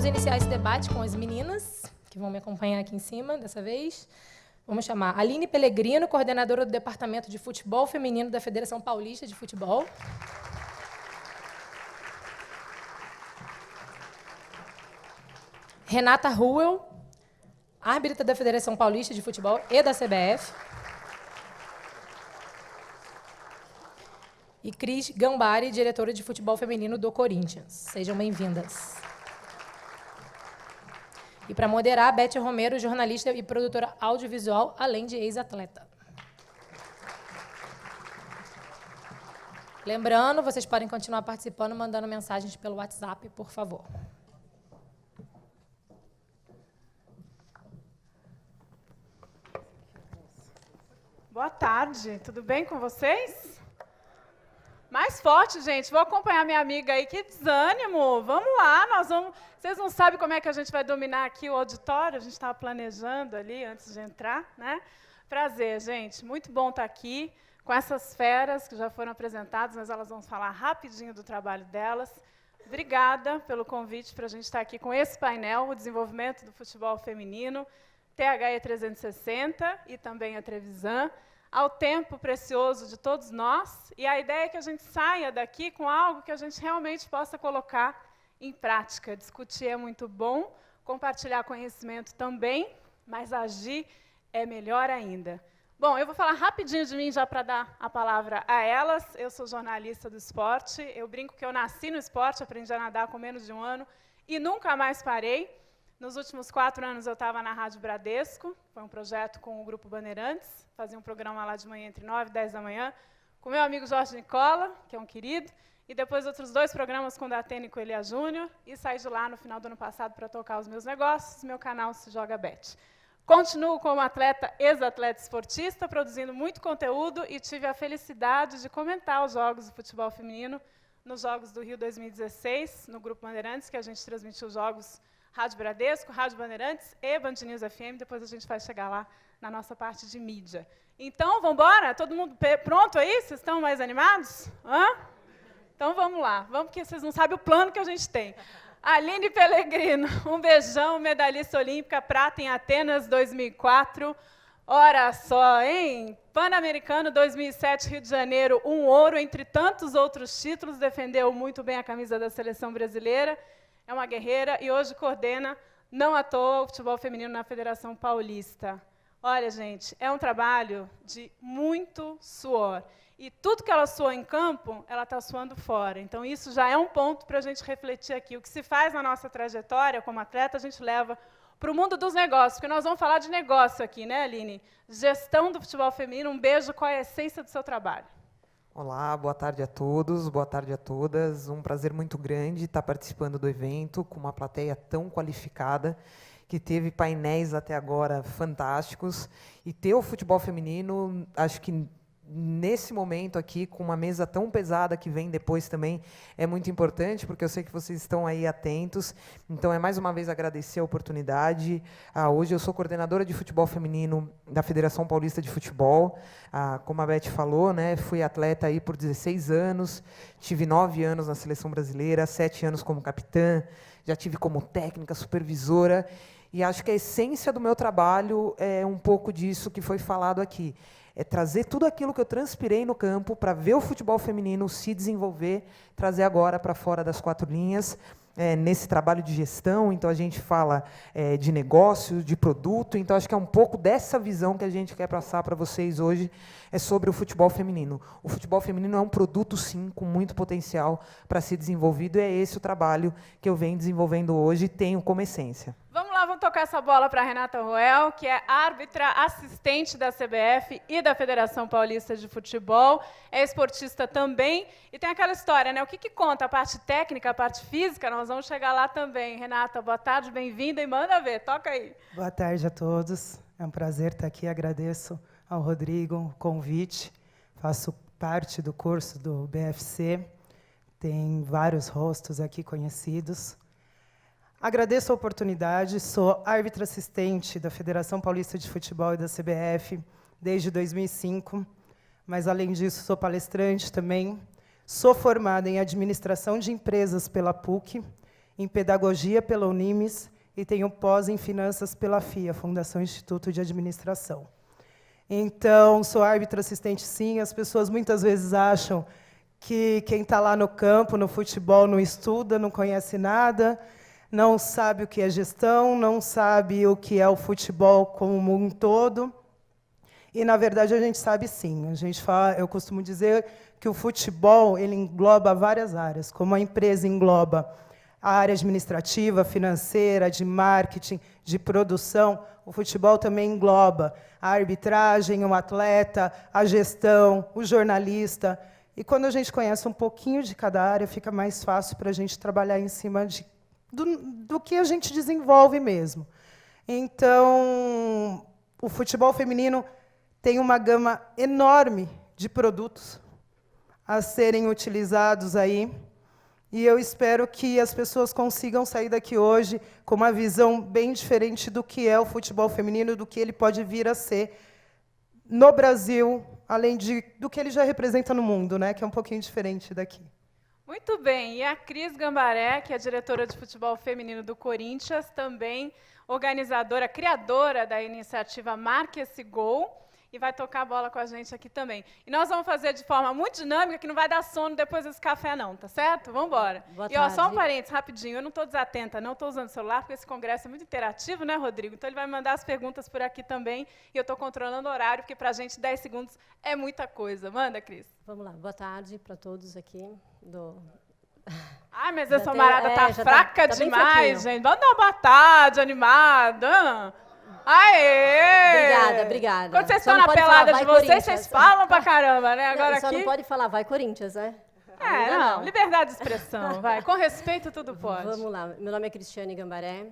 Vamos iniciar esse debate com as meninas, que vão me acompanhar aqui em cima dessa vez. Vamos chamar Aline Pellegrino, coordenadora do Departamento de Futebol Feminino da Federação Paulista de Futebol. Renata Ruel, árbitra da Federação Paulista de Futebol e da CBF. E Cris Gambari, diretora de futebol feminino do Corinthians. Sejam bem-vindas. E para moderar, Beth Romero, jornalista e produtora audiovisual, além de ex-atleta. Lembrando, vocês podem continuar participando, mandando mensagens pelo WhatsApp, por favor. Boa tarde, tudo bem com vocês? Mais forte, gente. Vou acompanhar minha amiga aí. Que desânimo. Vamos lá, nós vamos... Vocês não sabem como é que a gente vai dominar aqui o auditório? A gente estava planejando ali antes de entrar, né? Prazer, gente. Muito bom estar aqui com essas feras que já foram apresentadas, mas elas vão falar rapidinho do trabalho delas. Obrigada pelo convite para a gente estar aqui com esse painel, o desenvolvimento do futebol feminino, THE 360 e também a Trevisan, ao tempo precioso de todos nós, e a ideia é que a gente saia daqui com algo que a gente realmente possa colocar em prática. Discutir é muito bom, compartilhar conhecimento também, mas agir é melhor ainda. Bom, eu vou falar rapidinho de mim já para dar a palavra a elas. Eu sou jornalista do esporte, eu brinco que eu nasci no esporte, aprendi a nadar com menos de um ano e nunca mais parei. Nos últimos 4 anos, eu estava na Rádio Bradesco, foi um projeto com o Grupo Bandeirantes, fazia um programa lá de manhã entre 9 e 10 da manhã, com meu amigo Jorge Nicola, que é um querido, e depois outros 2 programas com o Datena e com o Elia Júnior, e saí de lá no final do ano passado para tocar os meus negócios, meu canal Se Joga Bet. Continuo como atleta, ex-atleta esportista, produzindo muito conteúdo, e tive a felicidade de comentar os jogos do futebol feminino nos Jogos do Rio 2016, no Grupo Bandeirantes, que a gente transmitiu os jogos Rádio Bradesco, Rádio Bandeirantes e Band News FM. Depois a gente vai chegar lá na nossa parte de mídia. Então, vamos embora? Todo mundo pronto aí? Vocês estão mais animados? Hã? Então, vamos lá. Vamos, porque vocês não sabem o plano que a gente tem. Aline Pellegrino, um beijão, medalhista olímpica, prata em Atenas 2004. Ora só, hein? Pan-Americano 2007, Rio de Janeiro, um ouro, entre tantos outros títulos, defendeu muito bem a camisa da seleção brasileira. É uma guerreira e hoje coordena, não à toa, o futebol feminino na Federação Paulista. Olha, gente, é um trabalho de muito suor. E tudo que ela suou em campo, ela está suando fora. Então, isso já é um ponto para a gente refletir aqui. O que se faz na nossa trajetória como atleta, a gente leva para o mundo dos negócios, porque nós vamos falar de negócio aqui, né, Aline? Gestão do futebol feminino, um beijo, qual é a essência do seu trabalho? Olá, boa tarde a todos, boa tarde a todas. Um prazer muito grande estar participando do evento com uma plateia tão qualificada, que teve painéis até agora fantásticos. E ter o futebol feminino, acho que nesse momento aqui, com uma mesa tão pesada que vem depois também, é muito importante, porque eu sei que vocês estão aí atentos. Então, é mais uma vez agradecer a oportunidade. Hoje eu sou coordenadora de futebol feminino da Federação Paulista de Futebol. Como a Beth falou, né, fui atleta aí por 16 anos, tive 9 anos na seleção brasileira, 7 anos como capitã, já tive como técnica, supervisora, e acho que a essência do meu trabalho é um pouco disso que foi falado aqui. É trazer tudo aquilo que eu transpirei no campo para ver o futebol feminino se desenvolver, trazer agora para fora das 4 linhas, nesse trabalho de gestão. Então, a gente fala de negócio, de produto. Então, acho que é um pouco dessa visão que a gente quer passar para vocês hoje, é sobre o futebol feminino. O futebol feminino é um produto, sim, com muito potencial para ser desenvolvido, e é esse o trabalho que eu venho desenvolvendo hoje e tenho como essência. Vamos lá, vamos tocar essa bola para a Renata Ruel, que é árbitra assistente da CBF e da Federação Paulista de Futebol, é esportista também, e tem aquela história, né? O que conta? A parte técnica, a parte física? Nós vamos chegar lá também. Renata, boa tarde, bem-vinda e manda ver, toca aí. Boa tarde a todos, é um prazer estar aqui, agradeço ao Rodrigo o convite, faço parte do curso do BFC, tem vários rostos aqui conhecidos. Agradeço a oportunidade, sou árbitra assistente da Federação Paulista de Futebol e da CBF desde 2005, mas, além disso, sou palestrante também, sou formada em administração de empresas pela PUC em Pedagogia pela Unimes e tenho pós em Finanças pela FIA, Fundação Instituto de Administração. Então, sou árbitra assistente, sim. As pessoas muitas vezes acham que quem está lá no campo, no futebol, não estuda, não conhece nada, não sabe o que é gestão, não sabe o que é o futebol como um todo. E, na verdade, a gente sabe sim. Eu costumo dizer que o futebol ele engloba várias áreas, como a empresa engloba a área administrativa, financeira, de marketing, de produção. O futebol também engloba a arbitragem, o atleta, a gestão, o jornalista. E, quando a gente conhece um pouquinho de cada área, fica mais fácil para a gente trabalhar em cima do que a gente desenvolve mesmo. Então, o futebol feminino tem uma gama enorme de produtos a serem utilizados aí. E eu espero que as pessoas consigam sair daqui hoje com uma visão bem diferente do que é o futebol feminino, do que ele pode vir a ser no Brasil, além do que ele já representa no mundo, né, que é um pouquinho diferente daqui. Muito bem. E a Cris Gambaré, que é diretora de futebol feminino do Corinthians, também organizadora, criadora da iniciativa Marque Esse Gol, e vai tocar a bola com a gente aqui também. E nós vamos fazer de forma muito dinâmica, que não vai dar sono depois desse café, não, tá certo? Vamos embora. E ó, só um parênteses, rapidinho, eu não estou desatenta, não estou usando o celular, porque esse congresso é muito interativo, né, Rodrigo? Então ele vai mandar as perguntas por aqui também, e eu estou controlando o horário, porque para a gente 10 segundos é muita coisa. Manda, Cris. Vamos lá, boa tarde para todos aqui. Ai, mas essa marada tá fraca tá demais, gente. Vamos dar uma boa tarde, animada. Aê! Obrigada. Quando vocês estão na pelada de vocês, vocês falam pra caramba, né? Agora só aqui... não pode falar, vai Corinthians, né? Não, liberdade de expressão, vai. Com respeito, tudo pode. Vamos lá. Meu nome é Cristiane Gambaré.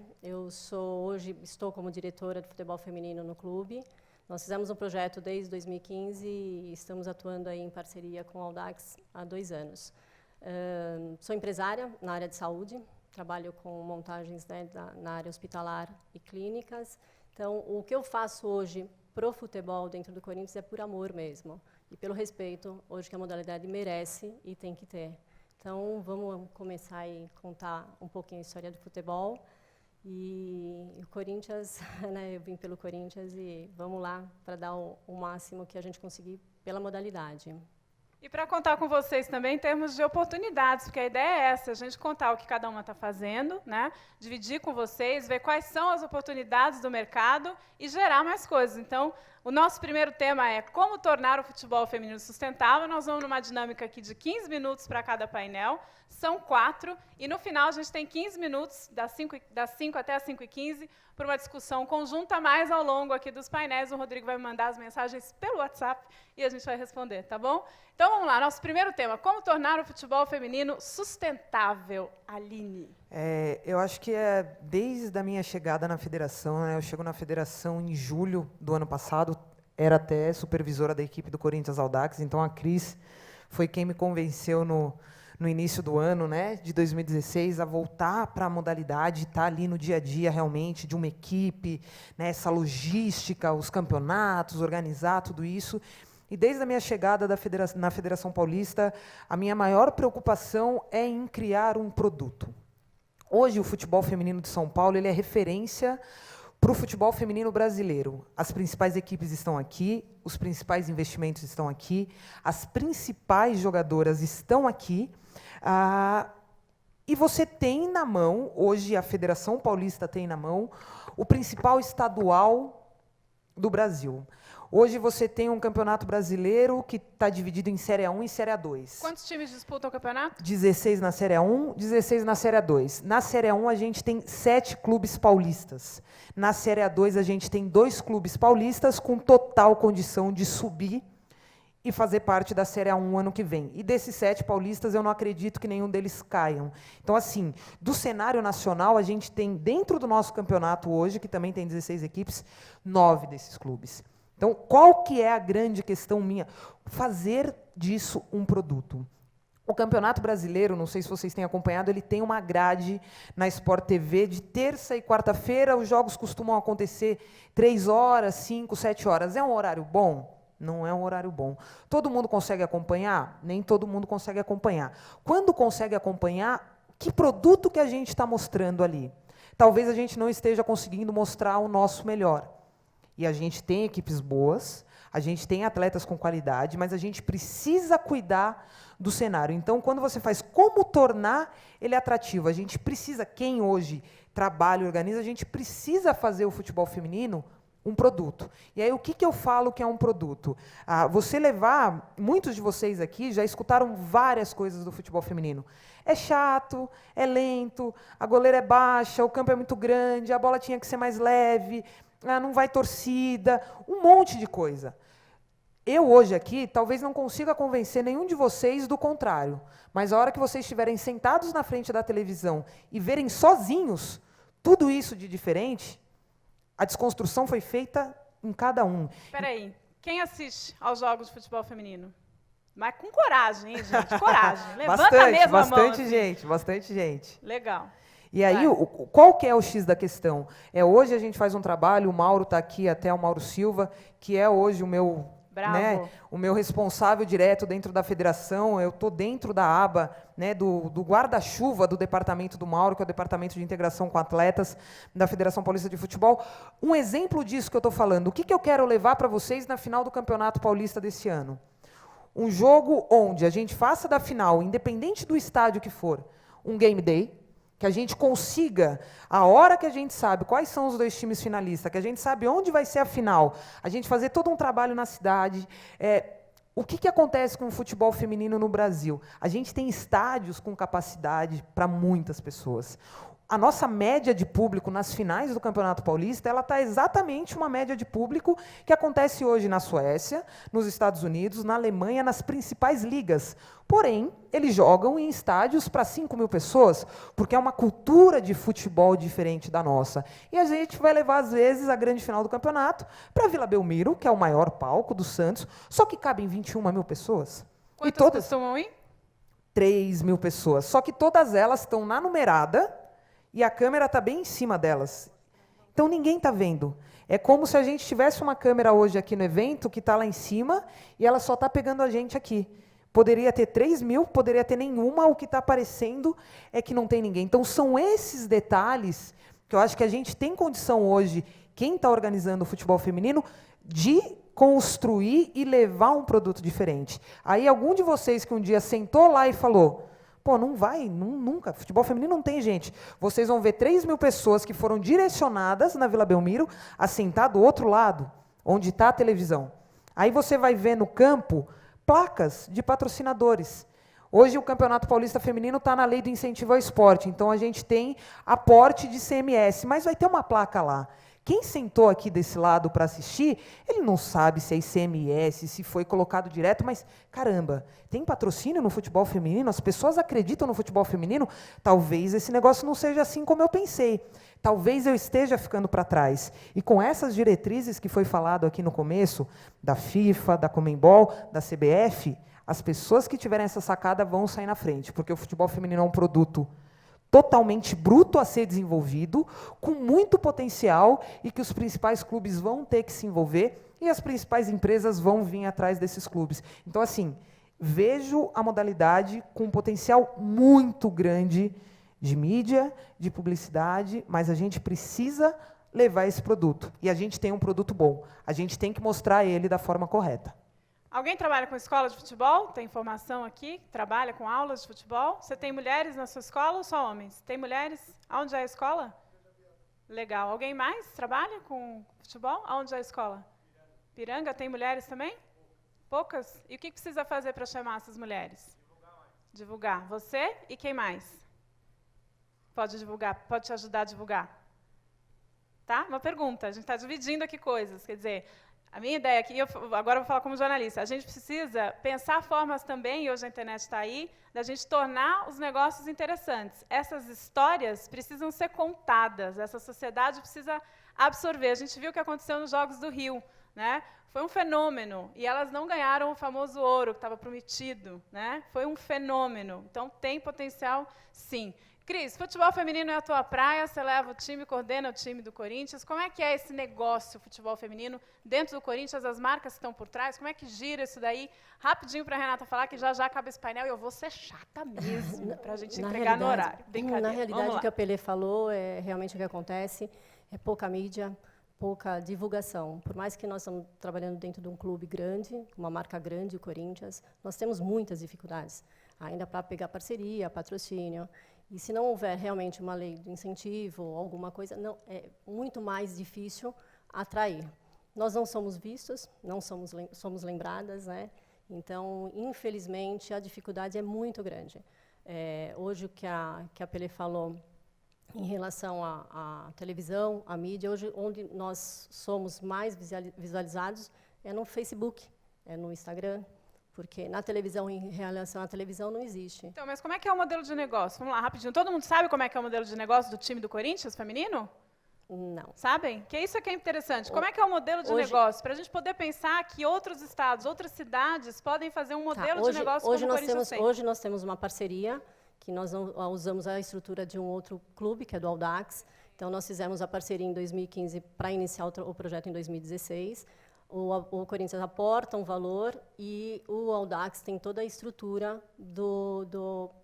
Hoje estou como diretora de futebol feminino no clube. Nós fizemos um projeto desde 2015 e estamos atuando aí em parceria com o Audax há 2 anos. Sou empresária na área de saúde, trabalho com montagens, né, na área hospitalar e clínicas. Então, o que eu faço hoje para o futebol dentro do Corinthians é por amor mesmo, e pelo respeito hoje que a modalidade merece e tem que ter. Então, vamos começar a contar um pouquinho a história do futebol. E o Corinthians, né, eu vim pelo Corinthians e vamos lá para dar o máximo que a gente conseguir pela modalidade. E para contar com vocês também em termos de oportunidades, porque a ideia é essa, a gente contar o que cada uma está fazendo, né? Dividir com vocês, ver quais são as oportunidades do mercado e gerar mais coisas. Então, o nosso primeiro tema é como tornar o futebol feminino sustentável. Nós vamos numa dinâmica aqui de 15 minutos para cada painel, são 4, e no final a gente tem 15 minutos, das 5 até as 5h15, para uma discussão conjunta, mais ao longo aqui dos painéis. O Rodrigo vai me mandar as mensagens pelo WhatsApp e a gente vai responder, tá bom? Então, vamos lá, nosso primeiro tema, como tornar o futebol feminino sustentável. Aline. Eu acho que desde a minha chegada na federação, né, eu chego na federação em julho do ano passado, era até supervisora da equipe do Corinthians Audax, então a Cris foi quem me convenceu no início do ano, né, de 2016, a voltar para a modalidade, estar ali no dia a dia realmente de uma equipe, né, essa logística, os campeonatos, organizar tudo isso. E desde a minha chegada na Federação Paulista, a minha maior preocupação é em criar um produto. Hoje, o futebol feminino de São Paulo ele é referência para o futebol feminino brasileiro. As principais equipes estão aqui, os principais investimentos estão aqui, as principais jogadoras estão aqui. E você tem na mão, hoje a Federação Paulista tem na mão, o principal estadual do Brasil. Hoje você tem um campeonato brasileiro que está dividido em Série A1 e Série A2. Quantos times disputam o campeonato? 16 na Série A1, 16 na Série A2. Na Série A1 a gente tem 7 clubes paulistas. Na Série A2 a gente tem 2 clubes paulistas com total condição de subir e fazer parte da Série A1 ano que vem. E desses 7 paulistas, eu não acredito que nenhum deles caiam. Então, assim, do cenário nacional, a gente tem, dentro do nosso campeonato hoje, que também tem 16 equipes, 9 desses clubes. Então, qual que é a grande questão minha? Fazer disso um produto. O Campeonato Brasileiro, não sei se vocês têm acompanhado, ele tem uma grade na Sport TV de terça e quarta-feira. Os jogos costumam acontecer 3 horas, 5, 7 horas. É um horário bom? Não é um horário bom. Todo mundo consegue acompanhar? Nem todo mundo consegue acompanhar. Quando consegue acompanhar, Que produto que a gente está mostrando ali? Talvez a gente não esteja conseguindo mostrar o nosso melhor. E a gente tem equipes boas, a gente tem atletas com qualidade, mas a gente precisa cuidar do cenário. Então, quando você faz como tornar ele atrativo, a gente precisa, quem hoje trabalha e organiza, a gente precisa fazer o futebol feminino um produto. E aí, o que eu falo que é um produto? Você levar, muitos de vocês aqui já escutaram várias coisas do futebol feminino. É chato, é lento, a goleira é baixa, o campo é muito grande, a bola tinha que ser mais leve, não vai torcida, um monte de coisa. Eu, hoje aqui, talvez não consiga convencer nenhum de vocês do contrário, mas a hora que vocês estiverem sentados na frente da televisão e verem sozinhos tudo isso de diferente, a desconstrução foi feita em cada um. Espera aí, quem assiste aos jogos de futebol feminino? Mas com coragem, hein, gente? Coragem. Levanta mesmo a mão. Bastante gente, bastante gente. Legal. E aí, qual que é o X da questão? Hoje a gente faz um trabalho, o Mauro está aqui, até o Mauro Silva, que é hoje o meu, o meu responsável direto dentro da federação. Eu estou dentro da aba, do guarda-chuva do departamento do Mauro, que é o Departamento de Integração com Atletas da Federação Paulista de Futebol. Um exemplo disso que eu estou falando, o que eu quero levar para vocês na final do Campeonato Paulista desse ano? Um jogo onde a gente faça da final, independente do estádio que for, um game day, que a gente consiga, a hora que a gente sabe quais são os dois times finalistas, que a gente sabe onde vai ser a final, a gente fazer todo um trabalho na cidade. O que acontece com o futebol feminino no Brasil? A gente tem estádios com capacidade para muitas pessoas. A nossa média de público nas finais do Campeonato Paulista, ela está exatamente uma média de público que acontece hoje na Suécia, nos Estados Unidos, na Alemanha, nas principais ligas. Porém, eles jogam em estádios para 5.000 pessoas, porque é uma cultura de futebol diferente da nossa. E a gente vai levar, às vezes, a grande final do campeonato para a Vila Belmiro, que é o maior palco do Santos, só que cabem 21.000 pessoas. Quantas e todas costumam ir? 3.000 pessoas. Só que todas elas estão na numerada, e a câmera está bem em cima delas. Então, ninguém está vendo. É como se a gente tivesse uma câmera hoje aqui no evento, que está lá em cima, e ela só está pegando a gente aqui. Poderia ter 3.000, poderia ter nenhuma, o que está aparecendo é que não tem ninguém. Então, são esses detalhes que eu acho que a gente tem condição hoje, quem está organizando o futebol feminino, de construir e levar um produto diferente. Aí, algum de vocês que um dia sentou lá e falou... Pô, não vai, nunca. Futebol feminino não tem gente. Vocês vão ver 3.000 pessoas que foram direcionadas na Vila Belmiro a sentar do outro lado, onde está a televisão. Aí você vai ver no campo placas de patrocinadores. Hoje o Campeonato Paulista Feminino está na lei do incentivo ao esporte, então a gente tem aporte de CMS, mas vai ter uma placa lá. Quem sentou aqui desse lado para assistir, ele não sabe se é ICMS, se foi colocado direto, mas, caramba, tem patrocínio no futebol feminino? As pessoas acreditam no futebol feminino? Talvez esse negócio não seja assim como eu pensei. Talvez eu esteja ficando para trás. E com essas diretrizes que foi falado aqui no começo, da FIFA, da Conmebol, da CBF, as pessoas que tiverem essa sacada vão sair na frente, porque o futebol feminino é um produto totalmente bruto a ser desenvolvido, com muito potencial e que os principais clubes vão ter que se envolver e as principais empresas vão vir atrás desses clubes. Então, assim, vejo a modalidade com um potencial muito grande de mídia, de publicidade, mas a gente precisa levar esse produto. E a gente tem um produto bom. A gente tem que mostrar ele da forma correta. Alguém trabalha com escola de futebol? Tem formação aqui? Trabalha com aulas de futebol? Você tem mulheres na sua escola ou só homens? Tem mulheres? Aonde é a escola? Legal. Alguém mais trabalha com futebol? Aonde é a escola? Piranga tem mulheres também? Poucas? E o que precisa fazer para chamar essas mulheres? Divulgar. Você e quem mais? Pode divulgar, pode te ajudar a divulgar. Tá? Uma pergunta. A gente está dividindo aqui coisas. Quer dizer... A minha ideia aqui, agora eu vou falar como jornalista, a gente precisa pensar formas também, e hoje a internet está aí, da gente tornar os negócios interessantes. Essas histórias precisam ser contadas, essa sociedade precisa absorver. A gente viu o que aconteceu nos Jogos do Rio, né? Foi um fenômeno, e elas não ganharam o famoso ouro que estava prometido, né? Foi um fenômeno, então tem potencial, sim. Cris, futebol feminino é a tua praia, você leva o time, coordena o time do Corinthians. Como é que é esse negócio, futebol feminino, dentro do Corinthians, as marcas que estão por trás, como é que gira isso daí? Rapidinho para a Renata falar, que já acaba esse painel e eu vou ser chata mesmo, para a gente entregar no horário. Na realidade, o que a Pelé falou é realmente o que acontece, é pouca mídia, pouca divulgação. Por mais que nós estamos trabalhando dentro de um clube grande, uma marca grande, o Corinthians, nós temos muitas dificuldades, ainda para pegar parceria, patrocínio. E se não houver realmente uma lei de incentivo ou alguma coisa, não, é muito mais difícil atrair. Nós não somos vistos, não somos lembradas, né? Então, infelizmente, a dificuldade é muito grande. Hoje, o que a Pelé falou em relação à televisão, à mídia, hoje, onde nós somos mais visualizados é no Facebook, é no Instagram, porque na televisão, em relação à televisão, não existe. Então, mas como é que é o modelo de negócio? Vamos lá, rapidinho. Todo mundo sabe como é que é o modelo de negócio do time do Corinthians feminino? Não. Sabem? Que isso aqui é interessante. Como é que é o modelo de negócio? Para a gente poder pensar que outros estados, outras cidades podem fazer um modelo de negócio como o Corinthians tem. Hoje nós temos uma parceria, que nós usamos a estrutura de um outro clube, que é do Audax. Então, nós fizemos a parceria em 2015 para iniciar o projeto em 2016. O Corinthians aporta um valor e o Audax tem toda a estrutura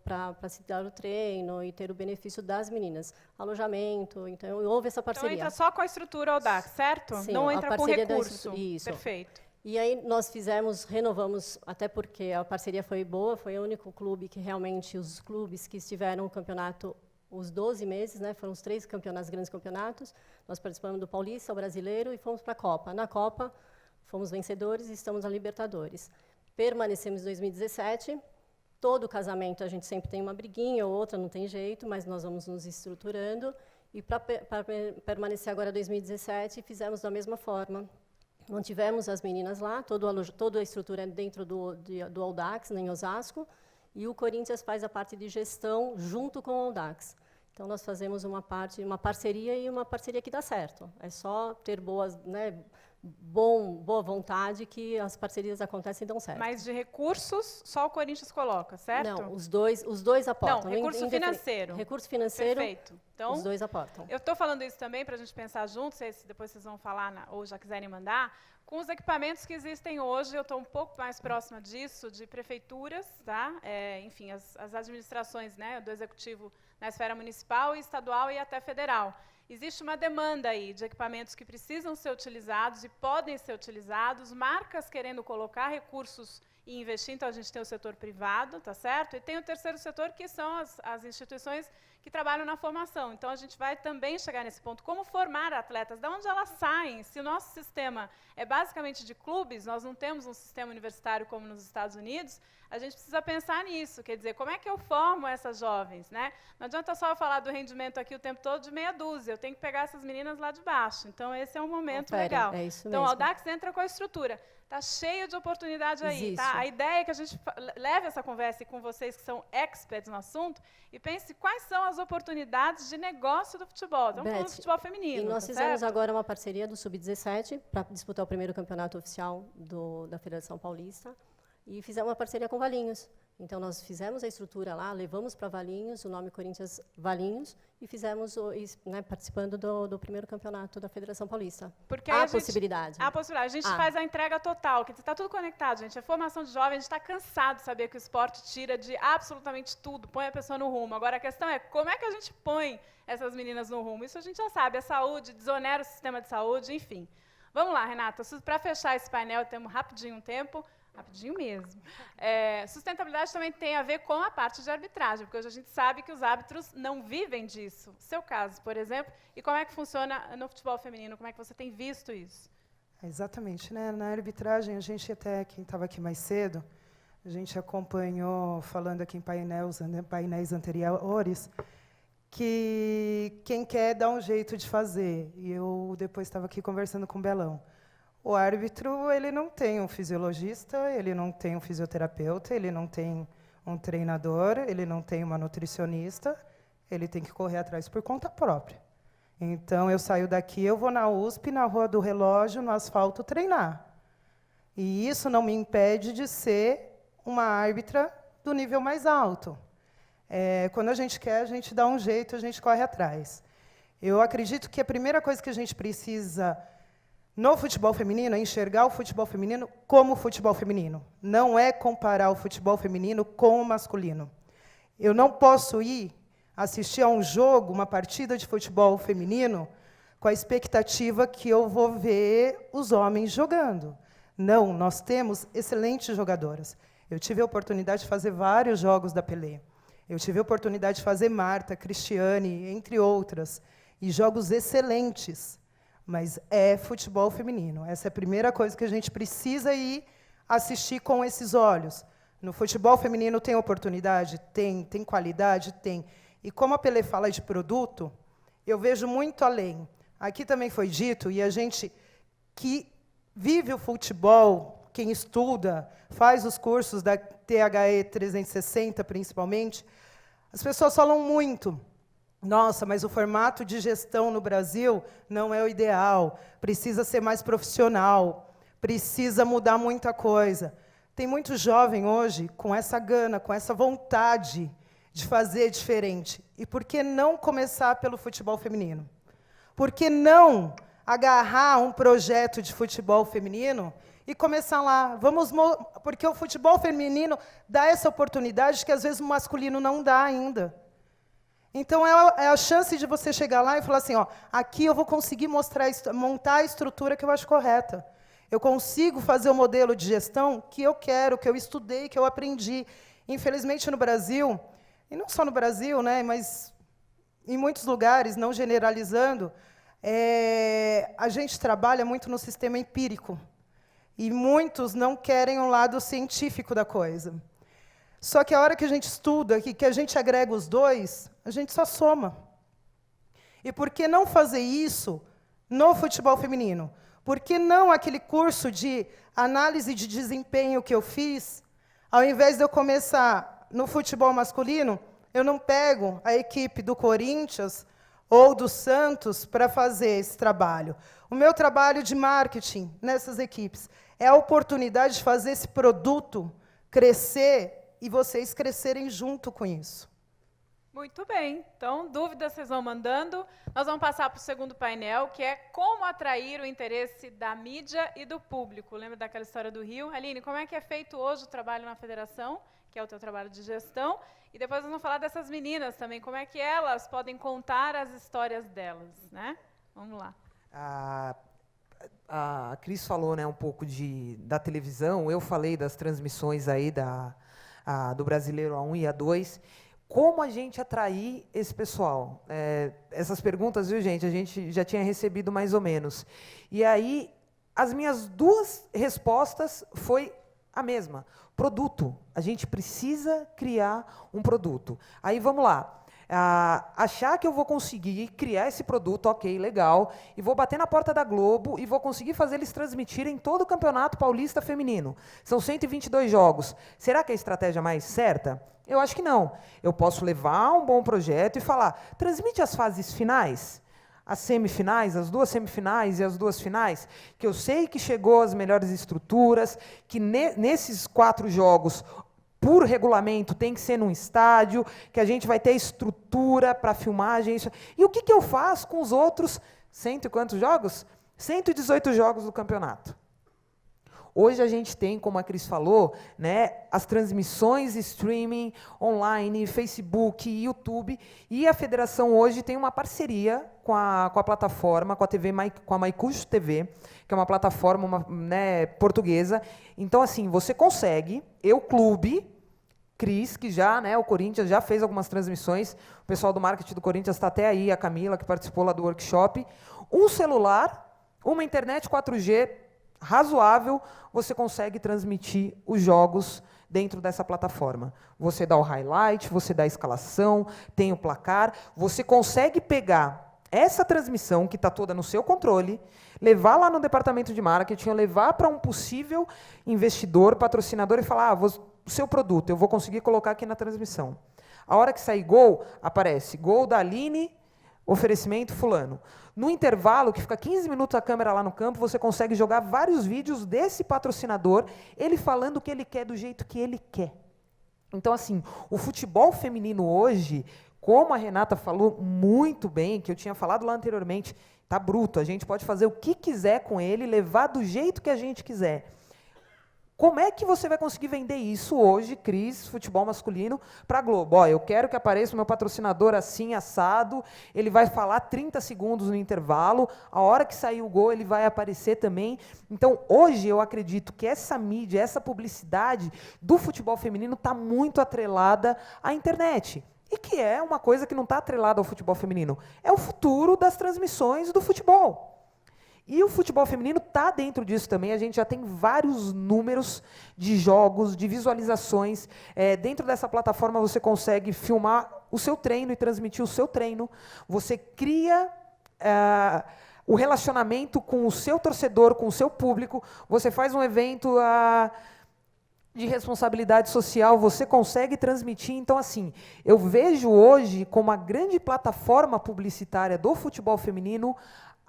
para se dar o treino e ter o benefício das meninas. Alojamento, então houve essa parceria. Então entra só com a estrutura Audax, certo? Sim, não entra com recurso. Isso. Perfeito. E aí nós renovamos, até porque a parceria foi boa, foi o único clube que realmente, os clubes que estiveram no campeonato os 12 meses, né, foram os 3 campeonatos, grandes campeonatos, nós participamos do Paulista, o Brasileiro, e fomos para a Copa. Na Copa, fomos vencedores e estamos na Libertadores. Permanecemos em 2017. Todo casamento a gente sempre tem uma briguinha ou outra, não tem jeito, mas nós vamos nos estruturando. E para permanecer agora em 2017, fizemos da mesma forma. Mantivemos as meninas lá, toda a estrutura dentro do Audax, em Osasco, e o Corinthians faz a parte de gestão junto com o Audax. Então, nós fazemos uma parceria e uma parceria que dá certo. É só ter boa vontade que as parcerias acontecem e dão certo. Mas de recursos, só o Corinthians coloca, certo? Não, os dois aportam. Não, recurso financeiro. Recurso financeiro, perfeito. Então, os dois aportam. Eu estou falando isso também para a gente pensar juntos, depois vocês vão falar, ou já quiserem mandar, com os equipamentos que existem hoje. Eu estou um pouco mais próxima disso, de prefeituras, tá? Enfim, as administrações, né, do executivo na esfera municipal, estadual e até federal. Existe uma demanda aí de equipamentos que precisam ser utilizados e podem ser utilizados, marcas querendo colocar recursos e investir, então a gente tem o setor privado, tá certo? E tem o terceiro setor, que são as instituições que trabalham na formação. Então, a gente vai também chegar nesse ponto. Como formar atletas? De onde elas saem? Se o nosso sistema é basicamente de clubes, nós não temos um sistema universitário como nos Estados Unidos, a gente precisa pensar nisso. Quer dizer, como é que eu formo essas jovens, né? Não adianta só eu falar do rendimento aqui o tempo todo de meia dúzia. Eu tenho que pegar essas meninas lá de baixo. Então, esse é um momento legal. É isso então, mesmo. o Audax entra com a estrutura. Está cheio de oportunidade aí. Existe. Tá? A ideia é que a gente leve essa conversa com vocês que são experts no assunto e pense quais são as oportunidades de negócio do futebol. Estamos falando do futebol feminino. E nós tá fizemos certo? agora uma parceria do Sub-17 para disputar o primeiro campeonato oficial da Federação Paulista. E fizemos uma parceria com Valinhos. Então, nós fizemos a estrutura lá, levamos para Valinhos, o nome Corinthians Valinhos, e fizemos, participando do primeiro campeonato da Federação Paulista. Porque há possibilidade. Há possibilidade. A gente faz a entrega total, que está tudo conectado, gente. A formação de jovem, a gente está cansado de saber que o esporte tira de absolutamente tudo, põe a pessoa no rumo. Agora, a questão é como é que a gente põe essas meninas no rumo? Isso a gente já sabe, a saúde, desonera o sistema de saúde, enfim. Vamos lá, Renata, para fechar esse painel, temos rapidinho um tempo. Rapidinho mesmo. Sustentabilidade também tem a ver com a parte de arbitragem, porque hoje a gente sabe que os árbitros não vivem disso. Seu caso, por exemplo, e como é que funciona no futebol feminino? Como é que você tem visto isso? Exatamente, né? Na arbitragem, a gente até, quem estava aqui mais cedo, a gente acompanhou, falando aqui em painéis anteriores, que quem quer dá um jeito de fazer. E eu depois estava aqui conversando com o Belão. O árbitro, ele não tem um fisiologista, ele não tem um fisioterapeuta, ele não tem um treinador, ele não tem uma nutricionista, ele tem que correr atrás por conta própria. Então, eu saio daqui, eu vou na USP, na Rua do Relógio, no asfalto, treinar. E isso não me impede de ser uma árbitra do nível mais alto. Quando a gente quer, a gente dá um jeito, a gente corre atrás. Eu acredito que a primeira coisa que a gente precisa no futebol feminino é enxergar o futebol feminino como futebol feminino. Não é comparar o futebol feminino com o masculino. Eu não posso ir assistir a um jogo, uma partida de futebol feminino, com a expectativa que eu vou ver os homens jogando. Não, nós temos excelentes jogadoras. Eu tive a oportunidade de fazer vários jogos da Pelé. Eu tive a oportunidade de fazer Marta, Cristiane, entre outras, e jogos excelentes. Mas é futebol feminino. Essa é a primeira coisa que a gente precisa ir assistir com esses olhos. No futebol feminino tem oportunidade? Tem qualidade? Tem. E como a Pelé fala de produto, eu vejo muito além. Aqui também foi dito, e a gente que vive o futebol, quem estuda, faz os cursos da THE 360, principalmente, as pessoas falam muito. Nossa, mas o formato de gestão no Brasil não é o ideal, precisa ser mais profissional, precisa mudar muita coisa. Tem muito jovem hoje com essa gana, com essa vontade de fazer diferente. E por que não começar pelo futebol feminino? Por que não agarrar um projeto de futebol feminino e começar lá? Porque o futebol feminino dá essa oportunidade que, às vezes, o masculino não dá ainda. Então, é a chance de você chegar lá e falar assim, aqui eu vou conseguir montar a estrutura que eu acho correta. Eu consigo fazer o modelo de gestão que eu quero, que eu estudei, que eu aprendi. Infelizmente, no Brasil, e não só no Brasil, né, mas em muitos lugares, não generalizando, a gente trabalha muito no sistema empírico. E muitos não querem o lado científico da coisa. Só que a hora que a gente estuda, que a gente agrega os dois, a gente só soma. E por que não fazer isso no futebol feminino? Por que não aquele curso de análise de desempenho que eu fiz, ao invés de eu começar no futebol masculino, eu não pego a equipe do Corinthians ou do Santos para fazer esse trabalho. O meu trabalho de marketing nessas equipes é a oportunidade de fazer esse produto crescer e vocês crescerem junto com isso. Muito bem. Então, dúvidas vocês vão mandando. Nós vamos passar para o segundo painel, que é como atrair o interesse da mídia e do público. Lembra daquela história do Rio? Aline, como é que é feito hoje o trabalho na federação, que é o teu trabalho de gestão? E depois nós vamos falar dessas meninas também, como é que elas podem contar as histórias delas, né? Vamos lá. A Cris falou, né, um pouco da televisão, eu falei das transmissões aí do Brasileiro A1 e A2. Como a gente atrair esse pessoal? Essas perguntas, viu, gente, a gente já tinha recebido mais ou menos. E aí, as minhas duas respostas foi a mesma. Produto. A gente precisa criar um produto. Aí, vamos lá. Achar que eu vou conseguir criar esse produto, ok, legal, e vou bater na porta da Globo e vou conseguir fazer eles transmitirem todo o Campeonato Paulista Feminino. São 122 jogos. Será que é a estratégia mais certa? Eu acho que não. Eu posso levar um bom projeto e falar, transmite as fases finais, as semifinais, as duas semifinais e as duas finais, que eu sei que chegou às melhores estruturas, que nesses 4 jogos, por regulamento, tem que ser num estádio, que a gente vai ter estrutura para filmagem. E o que eu faço com os outros 100 e quantos jogos? 118 jogos do campeonato. Hoje a gente tem, como a Cris falou, né, as transmissões streaming online, Facebook, YouTube, e a federação hoje tem uma parceria com a plataforma, com a Maicujo TV, que é uma plataforma portuguesa. Então, assim, você consegue, clube, Cris, que já, né, o Corinthians já fez algumas transmissões, o pessoal do marketing do Corinthians está até aí, a Camila, que participou lá do workshop, um celular, uma internet 4G razoável, você consegue transmitir os jogos dentro dessa plataforma. Você dá o highlight, você dá a escalação, tem o placar, você consegue pegar essa transmissão, que está toda no seu controle, levar lá no departamento de marketing, levar para um possível investidor, patrocinador, e falar, o seu produto, eu vou conseguir colocar aqui na transmissão. A hora que sair gol, aparece gol da Aline, oferecimento fulano. No intervalo, que fica 15 minutos a câmera lá no campo, você consegue jogar vários vídeos desse patrocinador, ele falando o que ele quer do jeito que ele quer. Então, assim, o futebol feminino hoje, como a Renata falou muito bem, que eu tinha falado lá anteriormente, tá bruto, a gente pode fazer o que quiser com ele, levar do jeito que a gente quiser. Como é que você vai conseguir vender isso hoje, Cris, futebol masculino, para a Globo? Ó, eu quero que apareça o meu patrocinador assim, assado, ele vai falar 30 segundos no intervalo, a hora que sair o gol ele vai aparecer também. Então, hoje eu acredito que essa mídia, essa publicidade do futebol feminino está muito atrelada à internet. E que é uma coisa que não está atrelada ao futebol feminino. É o futuro das transmissões do futebol. E o futebol feminino está dentro disso também. A gente já tem vários números de jogos, de visualizações. Dentro dessa plataforma você consegue filmar o seu treino e transmitir o seu treino. Você cria o relacionamento com o seu torcedor, com o seu público. Você faz um evento de responsabilidade social, você consegue transmitir. Então, assim, eu vejo hoje como a grande plataforma publicitária do futebol feminino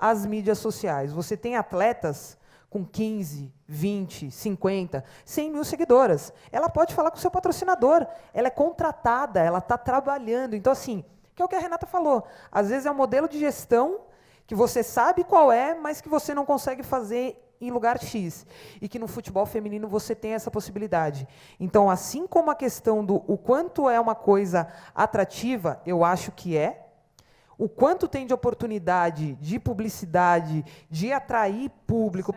as mídias sociais. Você tem atletas com 15, 20, 50, 100 mil seguidoras. Ela pode falar com o seu patrocinador. Ela é contratada, ela está trabalhando. Então, assim, que é o que a Renata falou. Às vezes é um modelo de gestão que você sabe qual é, mas que você não consegue fazer em lugar X. E que no futebol feminino você tem essa possibilidade. Então, assim como a questão do o quanto é uma coisa atrativa, eu acho que é, o quanto tem de oportunidade, de publicidade, de atrair público,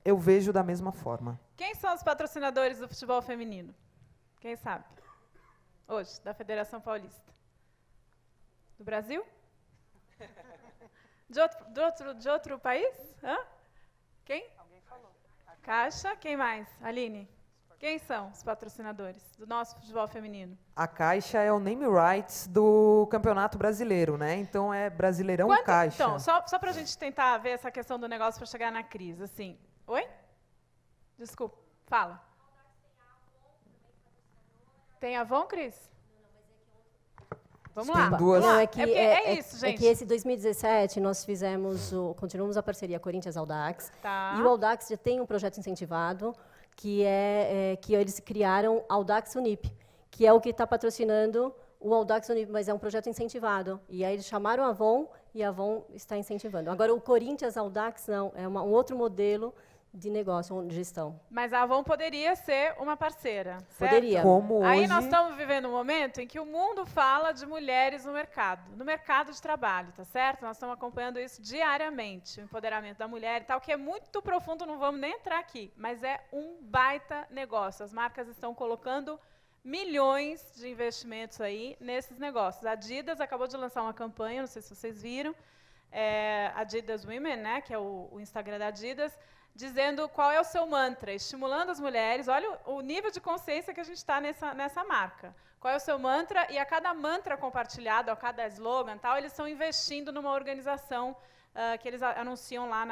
eu vejo da mesma forma. Quem são os patrocinadores do futebol feminino? Quem sabe? Hoje, da Federação Paulista. Do Brasil? De outro país? Hã? Quem? Alguém falou. Caixa. Quem mais? Aline? Quem são os patrocinadores do nosso futebol feminino? A Caixa é o name rights do Campeonato Brasileiro, né? Então é Brasileirão Caixa. Então, só para a gente tentar ver essa questão do negócio para chegar na crise, assim. Oi? Desculpa, fala. Tem Avon, Cris? Vamos lá. Duas. Não, isso, gente. É que esse 2017 nós continuamos a parceria Corinthians Audax. Tá. E o Audax já tem um projeto incentivado que eles criaram Audax Unip, que é o que está patrocinando o Audax Unip, mas é um projeto incentivado. E aí eles chamaram a Avon e a Avon está incentivando. Agora, o Corinthians Audax não, é um outro modelo de negócio, de gestão. Mas a Avon poderia ser uma parceira, certo? Poderia. Como Aí hoje... nós estamos vivendo um momento em que o mundo fala de mulheres no mercado de trabalho, tá certo? Nós estamos acompanhando isso diariamente, o empoderamento da mulher e tal, que é muito profundo, não vamos nem entrar aqui, mas é um baita negócio. As marcas estão colocando milhões de investimentos aí nesses negócios. A Adidas acabou de lançar uma campanha, não sei se vocês viram, Adidas Women, né, que é o Instagram da Adidas, dizendo qual é o seu mantra, estimulando as mulheres. Olha o nível de consciência que a gente está nessa marca. Qual é o seu mantra? E a cada mantra compartilhado, a cada slogan, tal, eles estão investindo numa organização que eles anunciam lá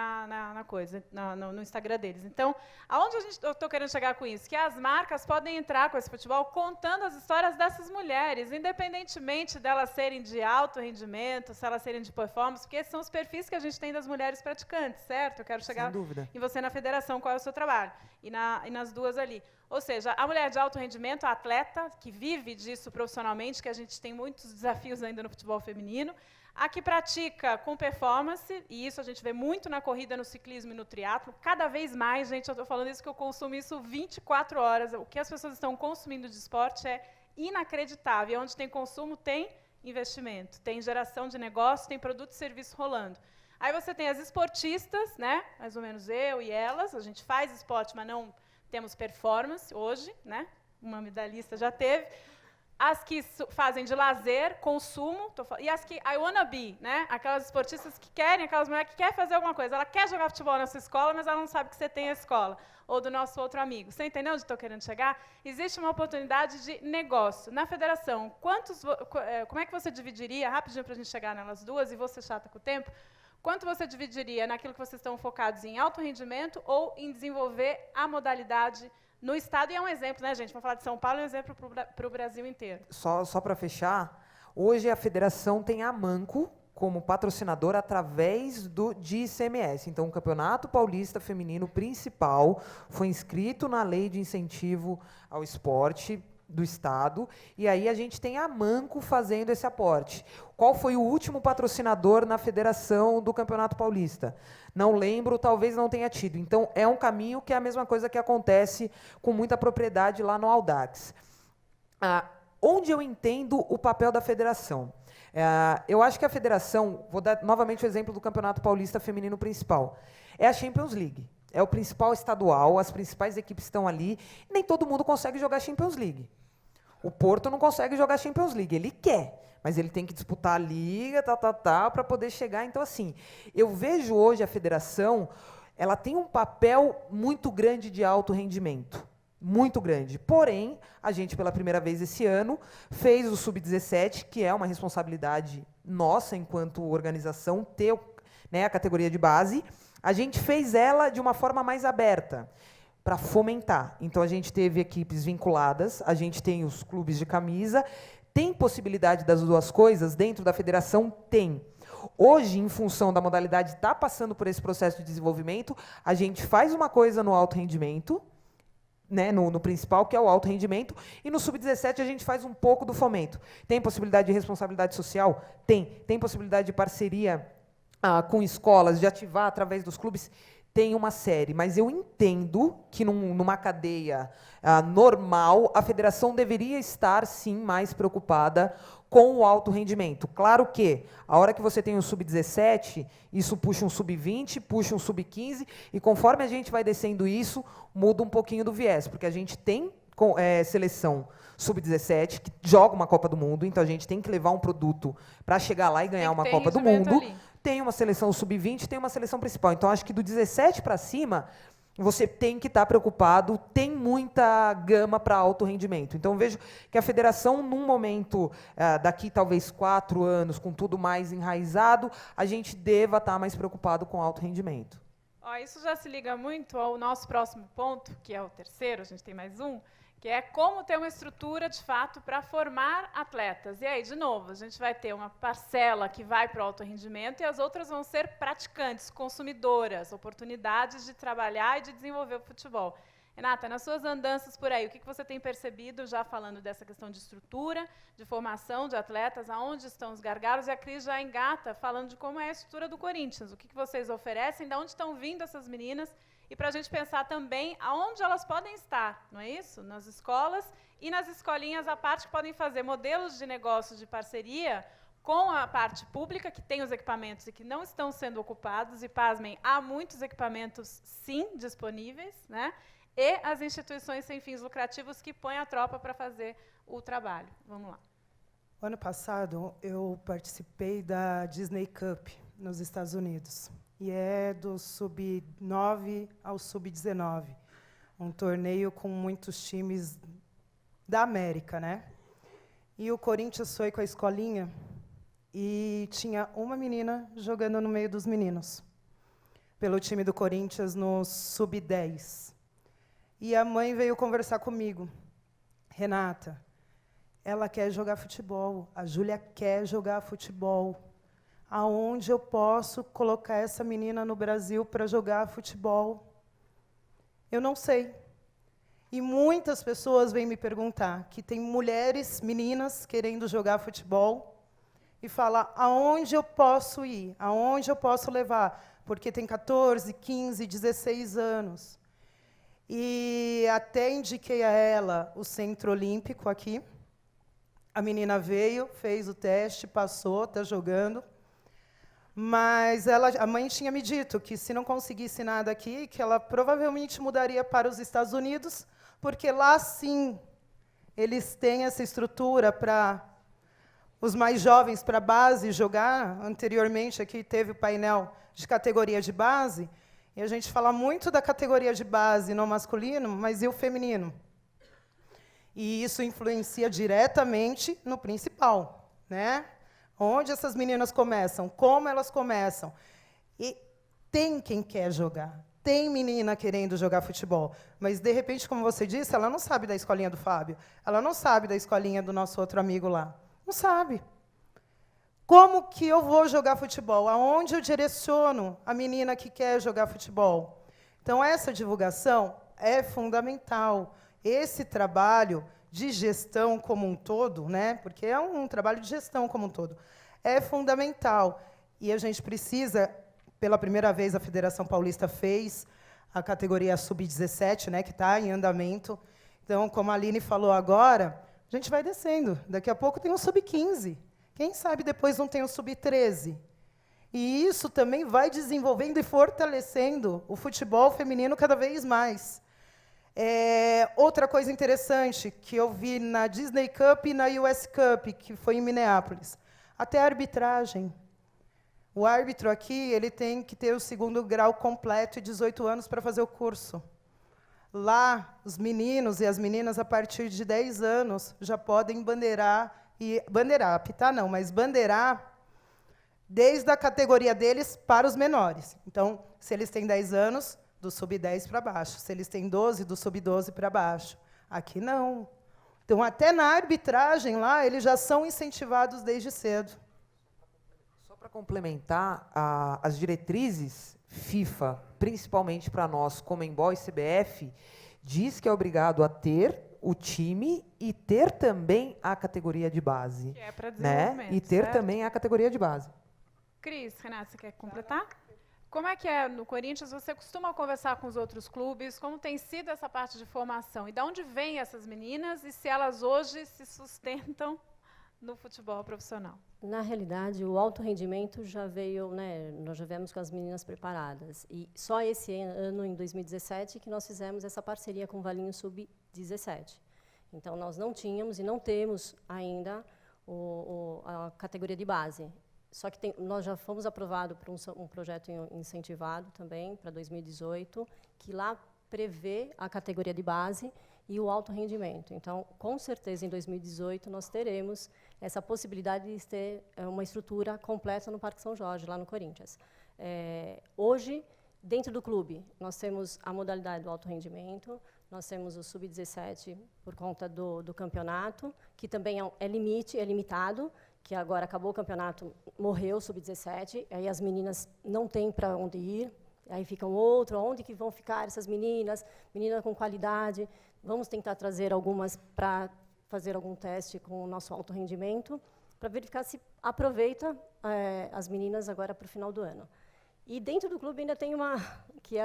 no Instagram deles. Então, aonde eu estou querendo chegar com isso? Que as marcas podem entrar com esse futebol contando as histórias dessas mulheres, independentemente delas serem de alto rendimento, se elas serem de performance, porque esses são os perfis que a gente tem das mulheres praticantes, certo? Eu quero chegar em você na federação, qual é o seu trabalho, e nas duas ali. Ou seja, a mulher de alto rendimento, a atleta, que vive disso profissionalmente, que a gente tem muitos desafios ainda no futebol feminino, a que pratica com performance, e isso a gente vê muito na corrida, no ciclismo e no triatlo, cada vez mais, gente, eu estou falando isso que eu consumo isso 24 horas, o que as pessoas estão consumindo de esporte é inacreditável, e onde tem consumo, tem investimento, tem geração de negócio, tem produto e serviço rolando. Aí você tem as esportistas, né, mais ou menos eu e elas, a gente faz esporte, mas não temos performance hoje, né, uma medalhista já teve, as que fazem de lazer, consumo, e as que I wanna be, né? Aquelas esportistas que querem, aquelas mulheres que querem fazer alguma coisa. Ela quer jogar futebol na sua escola, mas ela não sabe que você tem a escola. Ou do nosso outro amigo. Você entendeu onde estou querendo chegar? Existe uma oportunidade de negócio. Na federação, como é que você dividiria, rapidinho para a gente chegar nelas duas, e vou ser chata com o tempo, quanto você dividiria naquilo que vocês estão focados em alto rendimento ou em desenvolver a modalidade no Estado? E é um exemplo, né, gente? Vamos falar de São Paulo, é um exemplo para o Brasil inteiro. Só para fechar, hoje a federação tem a Manco como patrocinador através de ICMS. Então, o Campeonato Paulista Feminino principal foi inscrito na Lei de Incentivo ao Esporte do Estado, e aí a gente tem a Manco fazendo esse aporte. Qual foi o último patrocinador na federação do Campeonato Paulista? Não lembro, talvez não tenha tido. Então, é um caminho que é a mesma coisa que acontece com muita propriedade lá no Audax. Onde eu entendo o papel da federação? Eu acho que a federação, vou dar novamente o exemplo do Campeonato Paulista Feminino Principal, é a Champions League. É o principal estadual, as principais equipes estão ali, e nem todo mundo consegue jogar Champions League. O Porto não consegue jogar Champions League, ele quer, mas ele tem que disputar a liga, para poder chegar. Então, assim, eu vejo hoje a federação, ela tem um papel muito grande de alto rendimento, muito grande. Porém, a gente, pela primeira vez esse ano, fez o Sub-17, que é uma responsabilidade nossa, enquanto organização, ter, né, a categoria de base. A gente fez ela de uma forma mais aberta, para fomentar. Então, a gente teve equipes vinculadas, a gente tem os clubes de camisa, tem possibilidade das duas coisas dentro da federação? Tem. Hoje, em função da modalidade estar passando por esse processo de desenvolvimento, a gente faz uma coisa no alto rendimento, né, no principal, que é o alto rendimento, e no Sub-17 a gente faz um pouco do fomento. Tem possibilidade de responsabilidade social? Tem. Tem possibilidade de parceria com escolas, de ativar através dos clubes? Tem uma série, mas eu entendo que numa cadeia normal, a federação deveria estar, sim, mais preocupada com o alto rendimento. Claro que, a hora que você tem um Sub-17, isso puxa um Sub-20, puxa um Sub-15, e conforme a gente vai descendo isso, muda um pouquinho do viés, porque a gente tem seleção Sub-17, que joga uma Copa do Mundo, então a gente tem que levar um produto para chegar lá e ganhar uma Copa do Mundo. Ali. Tem uma seleção Sub-20, tem uma seleção principal. Então, acho que do 17 para cima, você tem que estar preocupado, tem muita gama para alto rendimento. Então, vejo que a federação, num momento, daqui talvez 4 anos, com tudo mais enraizado, a gente deva estar mais preocupado com alto rendimento. Isso já se liga muito ao nosso próximo ponto, que é o terceiro, a gente tem mais um, que é como ter uma estrutura, de fato, para formar atletas. E aí, de novo, a gente vai ter uma parcela que vai para o alto rendimento e as outras vão ser praticantes, consumidoras, oportunidades de trabalhar e de desenvolver o futebol. Renata, nas suas andanças por aí, o que você tem percebido, já falando dessa questão de estrutura, de formação de atletas, aonde estão os gargalos? E a Cris já engata falando de como é a estrutura do Corinthians, o que vocês oferecem, de onde estão vindo essas meninas, e para a gente pensar também aonde elas podem estar, não é isso? Nas escolas e nas escolinhas à parte, que podem fazer modelos de negócios de parceria com a parte pública, que tem os equipamentos e que não estão sendo ocupados, e, pasmem, há muitos equipamentos, sim, disponíveis, né? E as instituições sem fins lucrativos que põem a tropa para fazer o trabalho. Vamos lá. Ano passado, eu participei da Disney Cup, nos Estados Unidos. E é do Sub-9 ao Sub-19. Um torneio com muitos times da América, né? E o Corinthians foi com a escolinha e tinha uma menina jogando no meio dos meninos, pelo time do Corinthians no Sub-10. E a mãe veio conversar comigo. Renata, ela quer jogar futebol, a Júlia quer jogar futebol. Aonde eu posso colocar essa menina no Brasil para jogar futebol? Eu não sei. E muitas pessoas vêm me perguntar, que tem mulheres, meninas, querendo jogar futebol, e falar, aonde eu posso ir? Aonde eu posso levar? Porque tem 14, 15, 16 anos. E até indiquei a ela o Centro Olímpico aqui. A menina veio, fez o teste, passou, está jogando. Mas a mãe tinha me dito que, se não conseguisse nada aqui, que ela provavelmente mudaria para os Estados Unidos, porque lá, sim, eles têm essa estrutura para os mais jovens, para a base, jogar. Anteriormente, aqui teve o painel de categoria de base, e a gente fala muito da categoria de base no masculino, mas e o feminino? E isso influencia diretamente no principal, né? Onde essas meninas começam, como elas começam. E tem quem quer jogar, tem menina querendo jogar futebol, mas, de repente, como você disse, ela não sabe da escolinha do Fábio, ela não sabe da escolinha do nosso outro amigo lá. Não sabe. Como que eu vou jogar futebol? Aonde eu direciono a menina que quer jogar futebol? Então, essa divulgação é fundamental. Esse trabalho de gestão como um todo, né? Porque é um trabalho de gestão como um todo, é fundamental. E a gente precisa, pela primeira vez, a Federação Paulista fez a categoria sub-17, né, que está em andamento. Então, como a Aline falou agora, a gente vai descendo. Daqui a pouco tem um sub-15. Quem sabe depois não tem um sub-13. E isso também vai desenvolvendo e fortalecendo o futebol feminino cada vez mais. Outra coisa interessante que eu vi na Disney Cup e na US Cup, que foi em Minneapolis, até a arbitragem. O árbitro aqui ele tem que ter o 2º grau completo e 18 anos para fazer o curso. Lá, os meninos e as meninas, a partir de 10 anos, já podem apitar não, mas bandeirar desde a categoria deles para os menores. Então, se eles têm 10 anos, do sub-10 para baixo. Se eles têm 12, do sub-12 para baixo. Aqui, não. Então, até na arbitragem, lá, eles já são incentivados desde cedo. Só para complementar, as diretrizes FIFA, principalmente para nós, Conmebol e CBF, diz que é obrigado a ter o time e ter também a categoria de base. Que é para desenvolvimento, né? E ter certo? também a categoria de base. Cris, Renata, você quer completar? Como é que é no Corinthians? Você costuma conversar com os outros clubes? Como tem sido essa parte de formação? E de onde vêm essas meninas e se elas hoje se sustentam no futebol profissional? Na realidade, o alto rendimento já veio, né, nós já viemos com as meninas preparadas. E só esse ano, em 2017, que nós fizemos essa parceria com o Valinho Sub-17. Então, nós não tínhamos e não temos ainda a categoria de base. Só que nós já fomos aprovados por um projeto incentivado também, para 2018, que lá prevê a categoria de base e o alto rendimento. Então, com certeza, em 2018, nós teremos essa possibilidade de ter uma estrutura completa no Parque São Jorge, lá no Corinthians. Hoje, dentro do clube, nós temos a modalidade do alto rendimento, nós temos o sub-17 por conta do campeonato, que também é limitado, que agora acabou o campeonato, morreu o sub-17, aí as meninas não têm para onde ir, aí ficam onde que vão ficar essas meninas com qualidade. Vamos tentar trazer algumas para fazer algum teste com o nosso alto rendimento, para verificar se aproveita as meninas agora para o final do ano. E dentro do clube ainda tem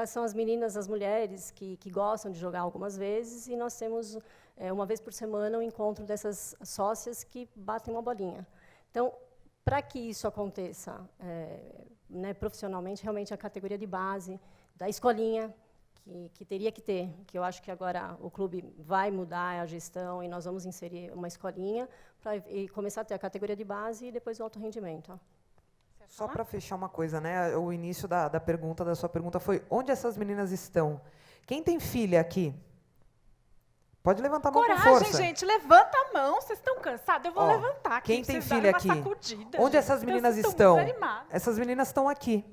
são as meninas, as mulheres, que gostam de jogar algumas vezes, e nós temos, uma vez por semana, um encontro dessas sócias que batem uma bolinha. Então, para que isso aconteça né, profissionalmente, realmente a categoria de base, da escolinha, que teria que ter, que eu acho que agora o clube vai mudar a gestão e nós vamos inserir uma escolinha para começar a ter a categoria de base e depois o alto rendimento. Só para fechar uma coisa, né? O início da sua pergunta foi onde essas meninas estão? Quem tem filha aqui? Pode levantar a mão com força. Coragem, gente, levanta a mão. Vocês estão cansados? Eu vou levantar aqui. Quem tem filha aqui? Onde essas meninas estão? Essas meninas estão aqui.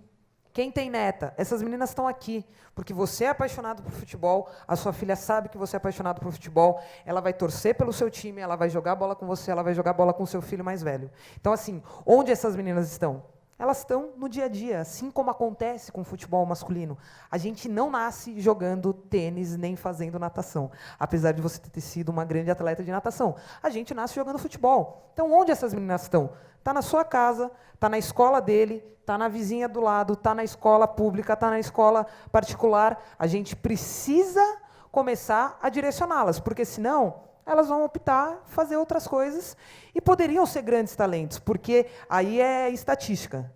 Quem tem neta? Essas meninas estão aqui. Porque você é apaixonado por futebol, a sua filha sabe que você é apaixonado por futebol, ela vai torcer pelo seu time, ela vai jogar bola com você, ela vai jogar bola com o seu filho mais velho. Então, assim, onde essas meninas estão? Elas estão no dia a dia, assim como acontece com o futebol masculino. A gente não nasce jogando tênis nem fazendo natação, apesar de você ter sido uma grande atleta de natação. A gente nasce jogando futebol. Então, onde essas meninas estão? Está na sua casa, está na escola dele, está na vizinha do lado, está na escola pública, está na escola particular. A gente precisa começar a direcioná-las, porque senão elas vão optar fazer outras coisas e poderiam ser grandes talentos, porque aí é estatística.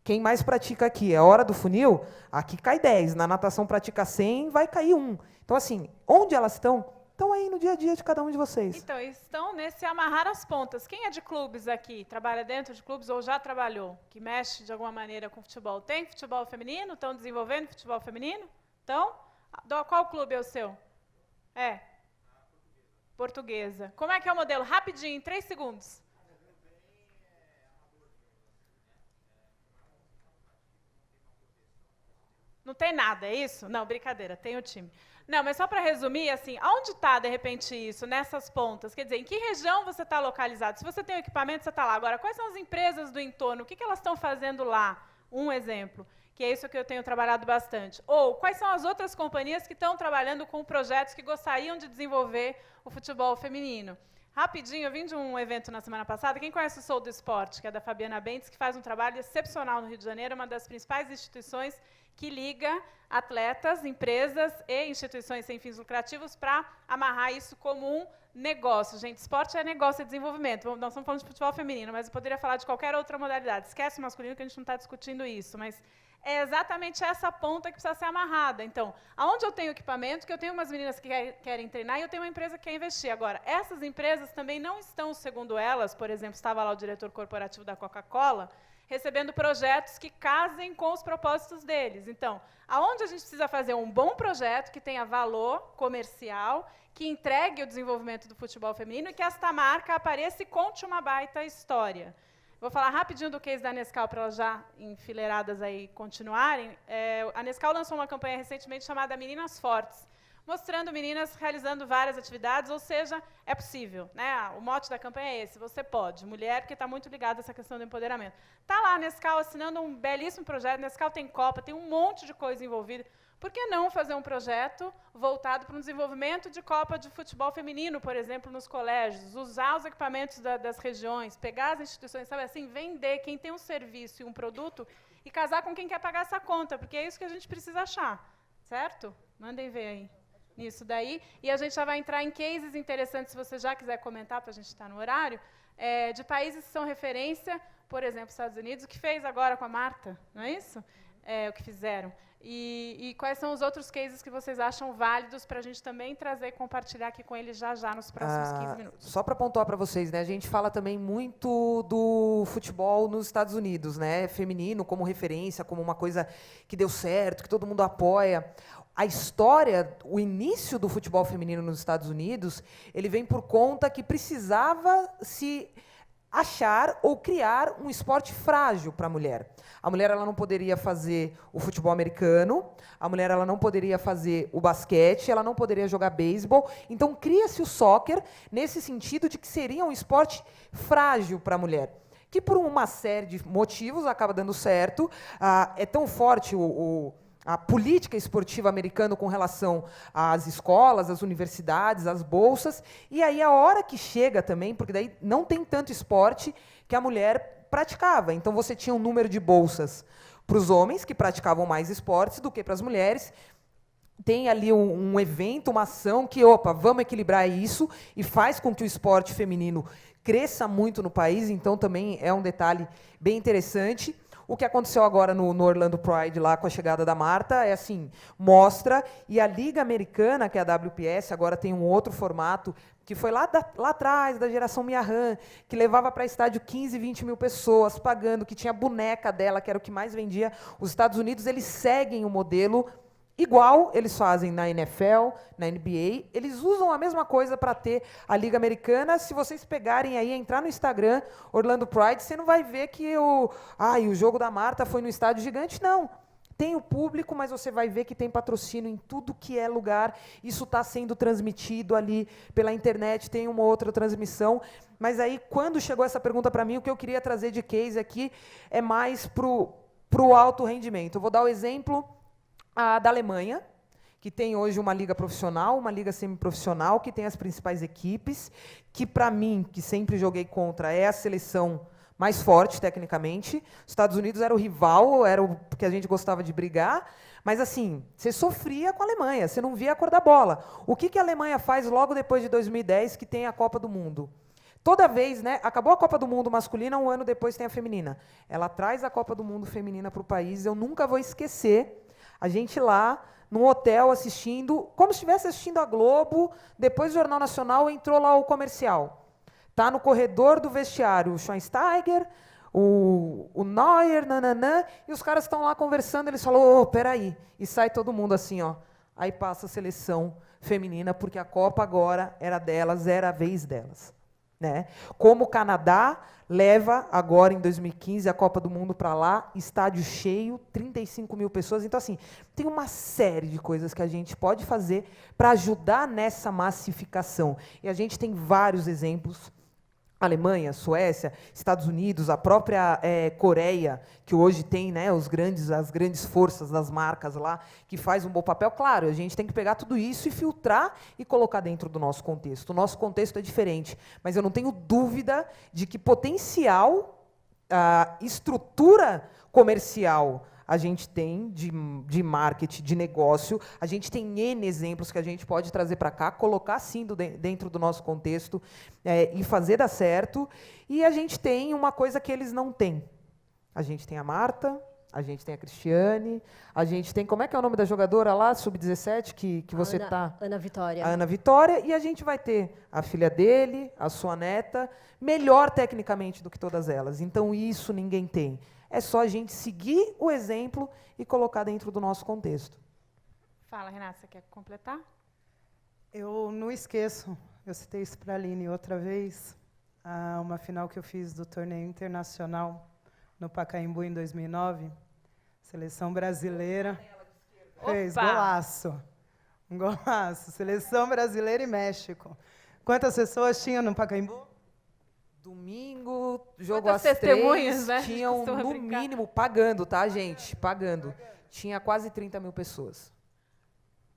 Quem mais pratica aqui? É hora do funil? Aqui cai 10. Na natação pratica 100, vai cair 1. Então, assim, onde elas estão? Estão aí no dia a dia de cada um de vocês. Então, estão nesse amarrar as pontas. Quem é de clubes aqui? Trabalha dentro de clubes ou já trabalhou? Que mexe de alguma maneira com futebol? Tem futebol feminino? Estão desenvolvendo futebol feminino? Então, qual clube é o seu? Portuguesa. Como é que é o modelo? Rapidinho, em 3 segundos. Não tem nada, é isso? Não, brincadeira, tem o time. Não, mas só para resumir, assim, aonde está, de repente, isso, nessas pontas? Quer dizer, em que região você está localizado? Se você tem o equipamento, você está lá. Agora, quais são as empresas do entorno? O que elas estão fazendo lá? Um exemplo. que é isso que eu tenho trabalhado bastante. Ou quais são as outras companhias que estão trabalhando com projetos que gostariam de desenvolver o futebol feminino. Rapidinho, eu vim de um evento na semana passada. Quem conhece o Sou do Esporte, que é da Fabiana Bentes, que faz um trabalho excepcional no Rio de Janeiro, uma das principais instituições que liga atletas, empresas e instituições sem fins lucrativos para amarrar isso como um negócio. Gente, esporte é negócio, é desenvolvimento. Nós estamos falando de futebol feminino, mas eu poderia falar de qualquer outra modalidade. Esquece o masculino, que a gente não está discutindo isso, mas é exatamente essa ponta que precisa ser amarrada. Então, aonde eu tenho equipamento, que eu tenho umas meninas que querem treinar e eu tenho uma empresa que quer investir. Agora, essas empresas também não estão, segundo elas, por exemplo, estava lá o diretor corporativo da Coca-Cola, recebendo projetos que casem com os propósitos deles. Então, aonde a gente precisa fazer um bom projeto que tenha valor comercial, que entregue o desenvolvimento do futebol feminino e que esta marca apareça e conte uma baita história. Vou falar rapidinho do case da Nescau, para elas já enfileiradas aí continuarem. A Nescau lançou uma campanha recentemente chamada Meninas Fortes, mostrando meninas realizando várias atividades, ou seja, é possível. Né? O mote da campanha é esse, você pode. Mulher, porque está muito ligada a essa questão do empoderamento. Está lá a Nescau assinando um belíssimo projeto, Nescau tem Copa, tem um monte de coisa envolvida. Por que não fazer um projeto voltado para um desenvolvimento de Copa de futebol feminino, por exemplo, nos colégios, usar os equipamentos das regiões, pegar as instituições, sabe assim, vender quem tem um serviço e um produto e casar com quem quer pagar essa conta, porque é isso que a gente precisa achar, certo? Mandem ver aí nisso daí. E a gente já vai entrar em cases interessantes, se você já quiser comentar, para a gente estar no horário, de países que são referência, por exemplo, Estados Unidos, o que fez agora com a Marta, não é isso? O que fizeram. E quais são os outros cases que vocês acham válidos para a gente também trazer e compartilhar aqui com eles já nos próximos 15 minutos? Só para pontuar para vocês, né, a gente fala também muito do futebol nos Estados Unidos, né, feminino como referência, como uma coisa que deu certo, que todo mundo apoia. A história, o início do futebol feminino nos Estados Unidos, ele vem por conta que precisava se achar ou criar um esporte frágil para a mulher. A mulher ela não poderia fazer o futebol americano, a mulher ela não poderia fazer o basquete, ela não poderia jogar beisebol. Então, cria-se o soccer nesse sentido de que seria um esporte frágil para a mulher, que por uma série de motivos acaba dando certo. É tão forte a política esportiva americana com relação às escolas, às universidades, às bolsas, e aí a hora que chega também, porque daí não tem tanto esporte que a mulher praticava. Então, você tinha um número de bolsas para os homens, que praticavam mais esportes, do que para as mulheres. Tem ali um evento, uma ação que, vamos equilibrar isso, e faz com que o esporte feminino cresça muito no país, então também é um detalhe bem interessante. O que aconteceu agora no Orlando Pride, lá com a chegada da Marta, é assim, mostra, e a Liga Americana, que é a WPS, agora tem um outro formato, que foi lá atrás, da geração Miahan, que levava para estádio 15, 20 mil pessoas, pagando, que tinha a boneca dela, que era o que mais vendia. Os Estados Unidos, eles seguem o modelo igual eles fazem na NFL, na NBA, eles usam a mesma coisa para ter a Liga Americana. Se vocês pegarem aí, entrar no Instagram, Orlando Pride, você não vai ver que o jogo da Marta foi no estádio gigante, não. Tem o público, mas você vai ver que tem patrocínio em tudo que é lugar. Isso está sendo transmitido ali pela internet, tem uma outra transmissão. Mas aí, quando chegou essa pergunta para mim, o que eu queria trazer de case aqui é mais para o alto rendimento. Eu vou dar o exemplo da Alemanha, que tem hoje uma liga profissional, uma liga semiprofissional, que tem as principais equipes, que, para mim, que sempre joguei contra, é a seleção mais forte, tecnicamente. Os Estados Unidos era o rival, era o que a gente gostava de brigar, mas, assim, você sofria com a Alemanha, você não via a cor da bola. O que a Alemanha faz logo depois de 2010, que tem a Copa do Mundo? Toda vez, né, acabou a Copa do Mundo masculina, um ano depois tem a feminina. Ela traz a Copa do Mundo feminina para o país, eu nunca vou esquecer. A gente lá, num hotel, assistindo, como se estivesse assistindo a Globo, depois do Jornal Nacional, entrou lá o comercial. Está no corredor do vestiário o Schweinsteiger, o Neuer, nananã, e os caras estão lá conversando, eles falam, peraí, e sai todo mundo assim, ó. Aí passa a seleção feminina, porque a Copa agora era delas, era a vez delas. Né? Como o Canadá leva agora, em 2015, a Copa do Mundo para lá, estádio cheio, 35 mil pessoas. Então, assim, tem uma série de coisas que a gente pode fazer para ajudar nessa massificação. E a gente tem vários exemplos. Alemanha, Suécia, Estados Unidos, a própria Coreia, que hoje tem, né, as grandes forças das marcas lá, que faz um bom papel. Claro, a gente tem que pegar tudo isso e filtrar e colocar dentro do nosso contexto. O nosso contexto é diferente, mas eu não tenho dúvida de que potencial, estrutura comercial a gente tem de marketing, de negócio, a gente tem N exemplos que a gente pode trazer para cá, colocar sim dentro do nosso contexto e fazer dar certo. E a gente tem uma coisa que eles não têm. A gente tem a Marta, a gente tem a Cristiane, a gente tem... Como é que é o nome da jogadora lá, sub-17, que você está... Ana Vitória. A Ana Vitória, e a gente vai ter a filha dele, a sua neta, melhor tecnicamente do que todas elas. Então, isso ninguém tem. É só a gente seguir o exemplo e colocar dentro do nosso contexto. Fala, Renata, você quer completar? Eu não esqueço, eu citei isso para a Aline outra vez, uma final que eu fiz do torneio internacional no Pacaembu em 2009, seleção brasileira, fez golaço, um golaço, seleção brasileira e México. Quantas pessoas tinham no Pacaembu? Domingo, jogo Quantas às 3, né? tinham no mínimo, pagando, tá, gente? Pagando. Tinha quase 30 mil pessoas.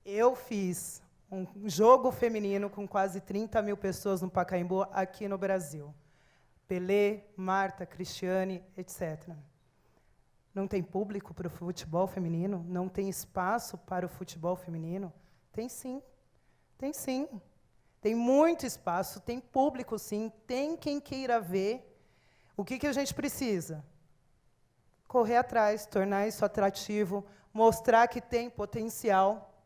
Eu fiz um jogo feminino com quase 30 mil pessoas no Pacaembu aqui no Brasil. Pelé, Marta, Cristiane, etc. Não tem público para o futebol feminino? Não tem espaço para o futebol feminino? Tem sim. Tem sim. Tem muito espaço, tem público, sim, tem quem queira ver. O que a gente precisa? Correr atrás, tornar isso atrativo, mostrar que tem potencial.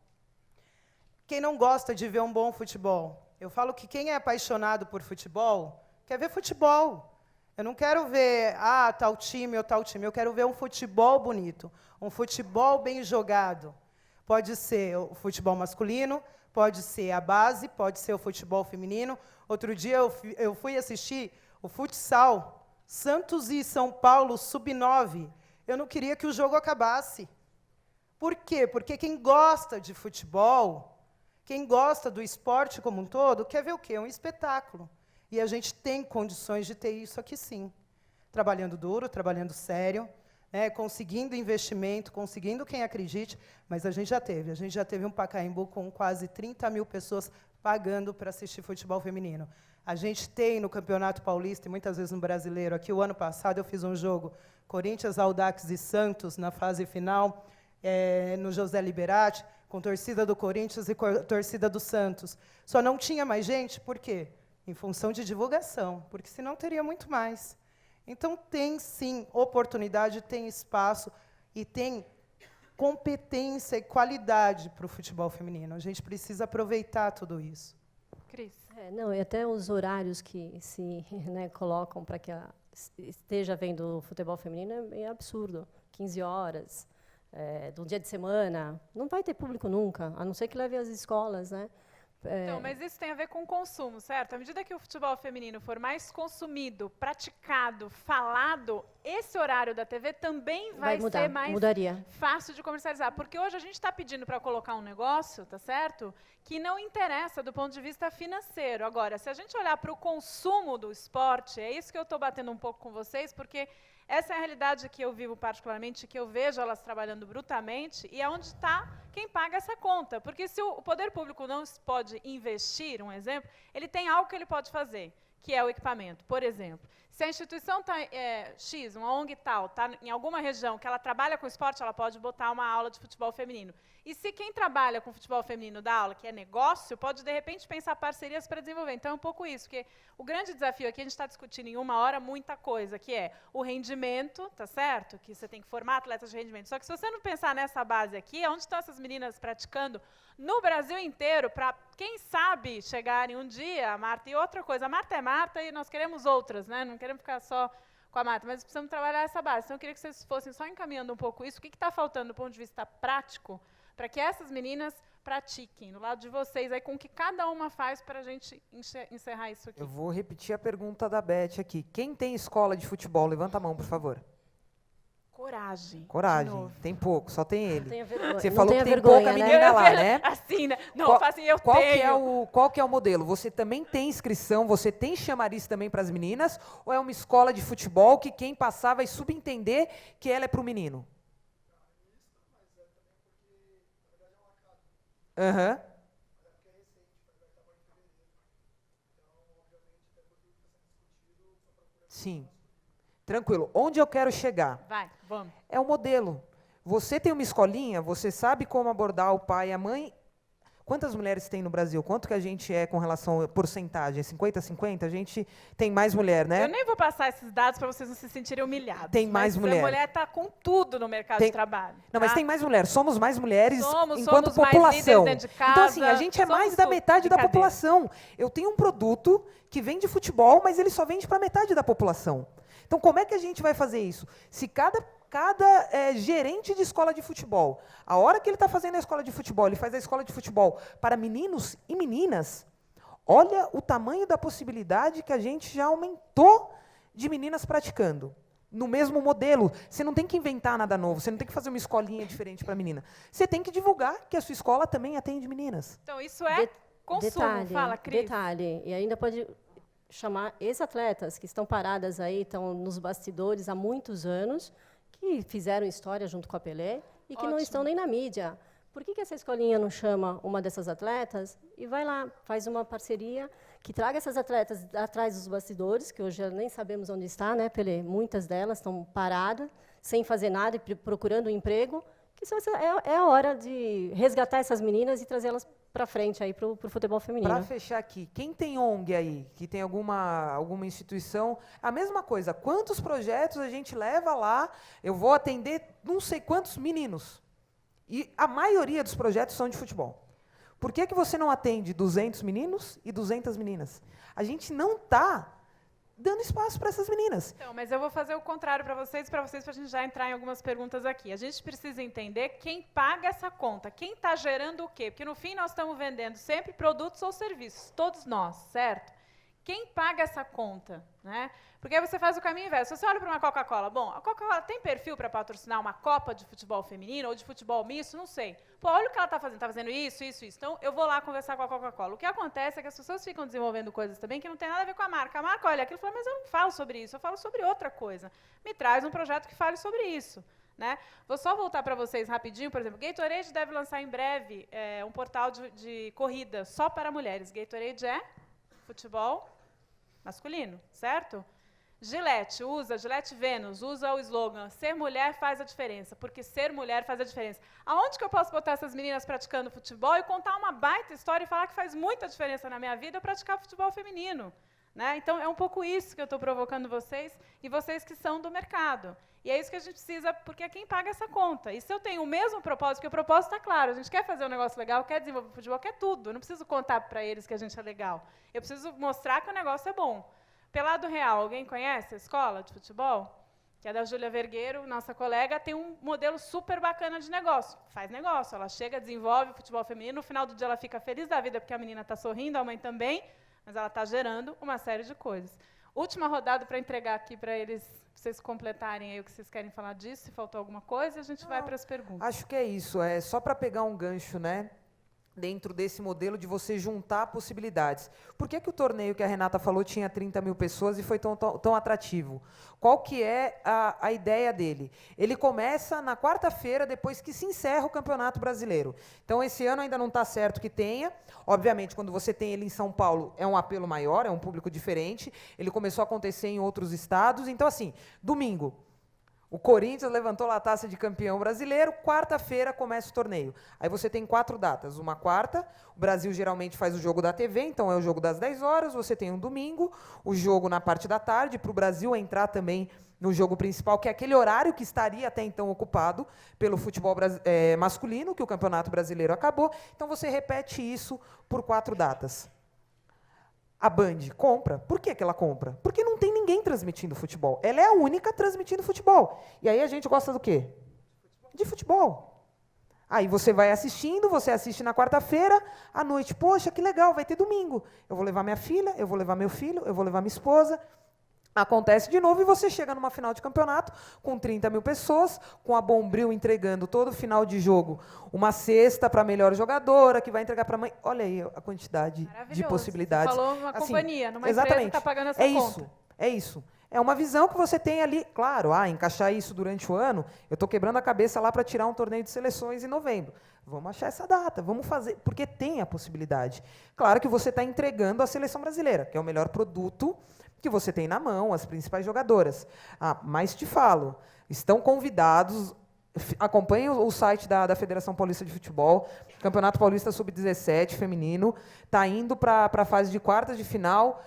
Quem não gosta de ver um bom futebol? Eu falo que quem é apaixonado por futebol, quer ver futebol. Eu não quero ver, tal time ou tal time. Eu quero ver um futebol bonito, um futebol bem jogado. Pode ser o futebol masculino, pode ser a base, pode ser o futebol feminino. Outro dia eu fui assistir o futsal, Santos e São Paulo, sub-9. Eu não queria que o jogo acabasse. Por quê? Porque quem gosta de futebol, quem gosta do esporte como um todo, quer ver o quê? Um espetáculo. E a gente tem condições de ter isso aqui, sim. Trabalhando duro, trabalhando sério, conseguindo investimento, conseguindo quem acredite, mas a gente já teve um Pacaembu com quase 30 mil pessoas pagando para assistir futebol feminino. A gente tem no Campeonato Paulista, e muitas vezes no Brasileiro, aqui o ano passado eu fiz um jogo, Corinthians, Audax e Santos, na fase final, no José Liberati, com torcida do Corinthians e torcida do Santos. Só não tinha mais gente, por quê? Em função de divulgação, porque senão teria muito mais. Então, tem, sim, oportunidade, tem espaço e tem competência e qualidade para o futebol feminino. A gente precisa aproveitar tudo isso. Cris. Não, e até os horários que se colocam para que esteja vendo o futebol feminino é absurdo. 15 horas, do dia de semana. Não vai ter público nunca, a não ser que leve as escolas, né? Então, mas isso tem a ver com o consumo, certo? À medida que o futebol feminino for mais consumido, praticado, falado, esse horário da TV também vai ser mais fácil de comercializar. Porque hoje a gente está pedindo para colocar um negócio, tá certo? Que não interessa do ponto de vista financeiro. Agora, se a gente olhar para o consumo do esporte, é isso que eu estou batendo um pouco com vocês, porque essa é a realidade que eu vivo particularmente, que eu vejo elas trabalhando brutamente, e é onde está quem paga essa conta. Porque se o poder público não pode investir, um exemplo, ele tem algo que ele pode fazer, que é o equipamento. Por exemplo, se a instituição X, uma ONG tal, está em alguma região que ela trabalha com esporte, ela pode botar uma aula de futebol feminino. E se quem trabalha com futebol feminino dá aula, que é negócio, pode, de repente, pensar parcerias para desenvolver. Então, é um pouco isso, porque o grande desafio aqui, a gente está discutindo em uma hora muita coisa, que é o rendimento, tá certo? Que você tem que formar atletas de rendimento. Só que se você não pensar nessa base aqui, onde estão essas meninas praticando no Brasil inteiro, para, quem sabe, chegarem um dia, a Marta, e outra coisa, a Marta é Marta e nós queremos outras, né? Não queremos ficar só com a Marta, mas precisamos trabalhar essa base. Então, eu queria que vocês fossem só encaminhando um pouco isso. O que está faltando do ponto de vista prático para que essas meninas pratiquem, do lado de vocês, aí, com o que cada uma faz para a gente encerrar isso aqui? Eu vou repetir a pergunta da Beth aqui. Quem tem escola de futebol? Levanta a mão, por favor. Coragem. Coragem. Tem pouco, só tem ele. Não tenha vergonha. Você Não falou tenha que tem vergonha, pouca né? menina lá, né? Assim, né? Não, assim, eu Qual tenho. que é o modelo? Você também tem inscrição, você tem chamariz também para as meninas? Ou é uma escola de futebol que quem passar vai subentender que ela é para o menino? Aham. Sim. Tranquilo. Onde eu quero chegar? Vai, vamos. É o modelo. Você tem uma escolinha, você sabe como abordar o pai e a mãe. Quantas mulheres tem no Brasil? Quanto que a gente é com relação a porcentagem? 50-50? A gente tem mais mulher, né? Eu nem vou passar esses dados para vocês não se sentirem humilhados. Tem mais mas mulher. A mulher está com tudo no mercado de trabalho. Não, mas tá? tem mais mulher. Somos mais mulheres Somos enquanto mais população. líderes dentro de casa, Então, assim, a gente é somos mais da tudo. metade da Brincadeira. população. Eu tenho um produto que vende futebol, mas ele só vende para metade da população. Então, como é que a gente vai fazer isso? Se cada gerente de escola de futebol, a hora que ele está fazendo a escola de futebol, ele faz a escola de futebol para meninos e meninas, olha o tamanho da possibilidade que a gente já aumentou de meninas praticando. No mesmo modelo. Você não tem que inventar nada novo, você não tem que fazer uma escolinha diferente para menina. Você tem que divulgar que a sua escola também atende meninas. Então, isso é consumo. Detalhe, Fala, Cris. detalhe. E ainda pode chamar ex-atletas que estão paradas aí, estão nos bastidores há muitos anos, que fizeram história junto com a Pelé e que não Ótimo. estão nem na mídia. Por que essa escolinha não chama uma dessas atletas e vai lá, faz uma parceria que traga essas atletas atrás dos bastidores, que hoje já nem sabemos onde está, né, Pelé? Muitas delas estão paradas, sem fazer nada e procurando um emprego, que é a hora de resgatar essas meninas e trazê-las para frente aí para o futebol feminino. Para fechar aqui, quem tem ONG aí, que tem alguma instituição, a mesma coisa, quantos projetos a gente leva lá, eu vou atender não sei quantos meninos. E a maioria dos projetos são de futebol. Por que você não atende 200 meninos e 200 meninas? A gente não está dando espaço para essas meninas. Então, mas eu vou fazer o contrário para vocês, para a gente já entrar em algumas perguntas aqui. A gente precisa entender quem paga essa conta, quem está gerando o quê? Porque, no fim, nós estamos vendendo sempre produtos ou serviços, todos nós, certo? Quem paga essa conta? Né? Porque aí você faz o caminho inverso. Você olha para uma Coca-Cola. Bom, a Coca-Cola tem perfil para patrocinar uma Copa de futebol feminino ou de futebol misto? Não sei. Pô, olha o que ela está fazendo. Está fazendo isso. Então, eu vou lá conversar com a Coca-Cola. O que acontece é que as pessoas ficam desenvolvendo coisas também que não tem nada a ver com a marca. A marca olha aquilo e fala, mas eu não falo sobre isso, eu falo sobre outra coisa. Me traz um projeto que fale sobre isso. Né? Vou só voltar para vocês rapidinho. Por exemplo, Gatorade deve lançar em breve um portal de corrida só para mulheres. Gatorade é futebol masculino, certo? Gillette Venus, usa o slogan, ser mulher faz a diferença, porque ser mulher faz a diferença. Aonde que eu posso botar essas meninas praticando futebol e contar uma baita história e falar que faz muita diferença na minha vida eu praticar futebol feminino? Né? Então, é um pouco isso que eu estou provocando vocês e vocês que são do mercado. E é isso que a gente precisa, porque é quem paga essa conta. E se eu tenho o mesmo propósito, que o propósito está claro, a gente quer fazer um negócio legal, quer desenvolver futebol, quer tudo. Eu não preciso contar para eles que a gente é legal. Eu preciso mostrar que o negócio é bom. Pelado Real, alguém conhece a escola de futebol? Que é da Júlia Vergueiro, nossa colega, tem um modelo super bacana de negócio. Faz negócio, ela chega, desenvolve o futebol feminino, no final do dia ela fica feliz da vida, porque a menina está sorrindo, a mãe também, mas ela está gerando uma série de coisas. Última rodada para entregar aqui para eles, pra vocês completarem aí o que vocês querem falar disso, se faltou alguma coisa, a gente vai para as perguntas. Acho que é isso, é só para pegar um gancho, né? Dentro desse modelo de você juntar possibilidades. Por que o torneio que a Renata falou tinha 30 mil pessoas e foi tão atrativo? Qual que é a ideia dele? Ele começa na quarta-feira, depois que se encerra o Campeonato Brasileiro. Então, esse ano ainda não está certo que tenha. Obviamente, quando você tem ele em São Paulo, é um apelo maior, é um público diferente. Ele começou a acontecer em outros estados. Então, assim, domingo, o Corinthians levantou lá a taça de campeão brasileiro, quarta-feira começa o torneio. Aí você tem 4 datas. Uma quarta, o Brasil geralmente faz o jogo da TV, então é o jogo das 10 horas. Você tem um domingo, o jogo na parte da tarde, para o Brasil entrar também no jogo principal, que é aquele horário que estaria até então ocupado pelo futebol masculino, que o Campeonato Brasileiro acabou. Então você repete isso por 4 datas. A Band compra. Por que ela compra? Porque não tem ninguém transmitindo futebol. Ela é a única transmitindo futebol. E aí a gente gosta do quê? De futebol. Aí você vai assistindo, você assiste na quarta-feira, à noite, poxa, que legal, vai ter domingo. Eu vou levar minha filha, eu vou levar meu filho, eu vou levar minha esposa. acontece de novo e você chega numa final de campeonato com 30 mil pessoas, com a Bombril entregando todo final de jogo uma cesta para a melhor jogadora, que vai entregar para a mãe. Olha aí a quantidade de possibilidades. Você falou numa companhia, numa empresa que está pagando essa conta. É isso. É uma visão que você tem ali, claro, encaixar isso durante o ano, eu estou quebrando a cabeça lá para tirar um torneio de seleções em novembro. Vamos achar essa data, vamos fazer, porque tem a possibilidade. Claro que você está entregando a seleção brasileira, que é o melhor produto que você tem na mão, as principais jogadoras. Mas te falo, estão convidados, acompanhem o site da Federação Paulista de Futebol, Campeonato Paulista Sub-17 feminino, está indo para a fase de quartas de final.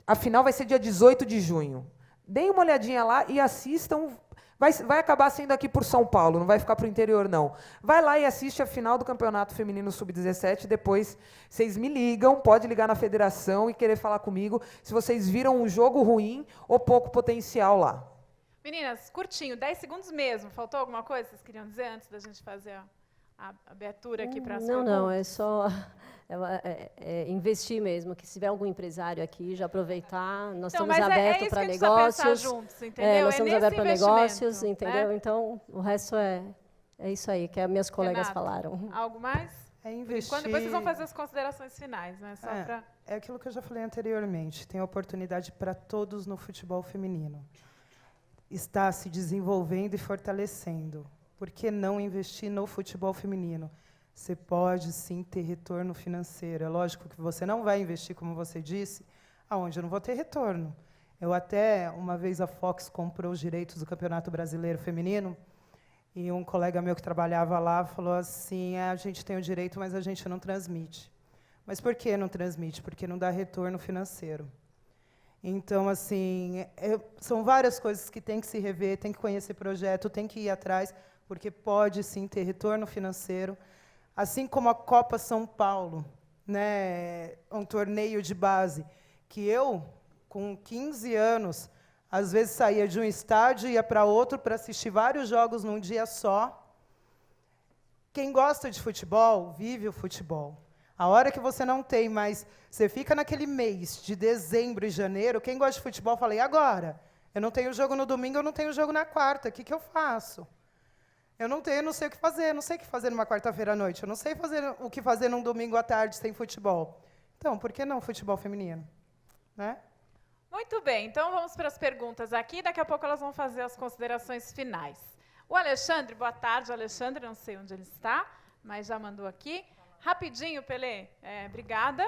A final vai ser dia 18 de junho. Deem uma olhadinha lá e assistam. Vai acabar sendo aqui por São Paulo, não vai ficar para o interior, não. Vai lá e assiste a final do Campeonato Feminino Sub-17, depois vocês me ligam, pode ligar na federação e querer falar comigo se vocês viram um jogo ruim ou pouco potencial lá. Meninas, curtinho, 10 segundos mesmo. Faltou alguma coisa que vocês queriam dizer antes da gente fazer a abertura aqui para as perguntas? Não, é só investir mesmo, que se tiver algum empresário aqui, já aproveitar, nós estamos abertos para negócios. Juntos, entendeu? Nós estamos abertos para negócios, né? entendeu? Então, o resto é isso aí, que as minhas colegas Renato, falaram. Algo mais? É investir... Depois vocês vão fazer as considerações finais, né? É aquilo que eu já falei anteriormente, tem oportunidade para todos no futebol feminino. Está se desenvolvendo e fortalecendo. Por que não investir no futebol feminino? Você pode, sim, ter retorno financeiro. É lógico que você não vai investir, como você disse, aonde eu não vou ter retorno. Uma vez a Fox comprou os direitos do Campeonato Brasileiro Feminino, e um colega meu que trabalhava lá falou assim, a gente tem o direito, mas a gente não transmite. Mas por que não transmite? Porque não dá retorno financeiro. Então, assim, são várias coisas que tem que se rever, tem que conhecer projeto, tem que ir atrás, porque pode, sim, ter retorno financeiro. Assim como a Copa São Paulo, né, um torneio de base, que eu, com 15 anos, às vezes saía de um estádio e ia para outro para assistir vários jogos num dia só. Quem gosta de futebol, vive o futebol. A hora que você não tem mais, você fica naquele mês de dezembro e janeiro, quem gosta de futebol fala, e agora? Eu não tenho jogo no domingo, eu não tenho jogo na quarta, o que eu faço? Eu não sei o que fazer, não sei o que fazer numa quarta-feira à noite, eu não sei o que fazer num domingo à tarde sem futebol. Então, por que não futebol feminino? Né? Muito bem, então vamos para as perguntas aqui, daqui a pouco elas vão fazer as considerações finais. O Alexandre, boa tarde, Alexandre, não sei onde ele está, mas já mandou aqui. Rapidinho, Pelé, obrigada.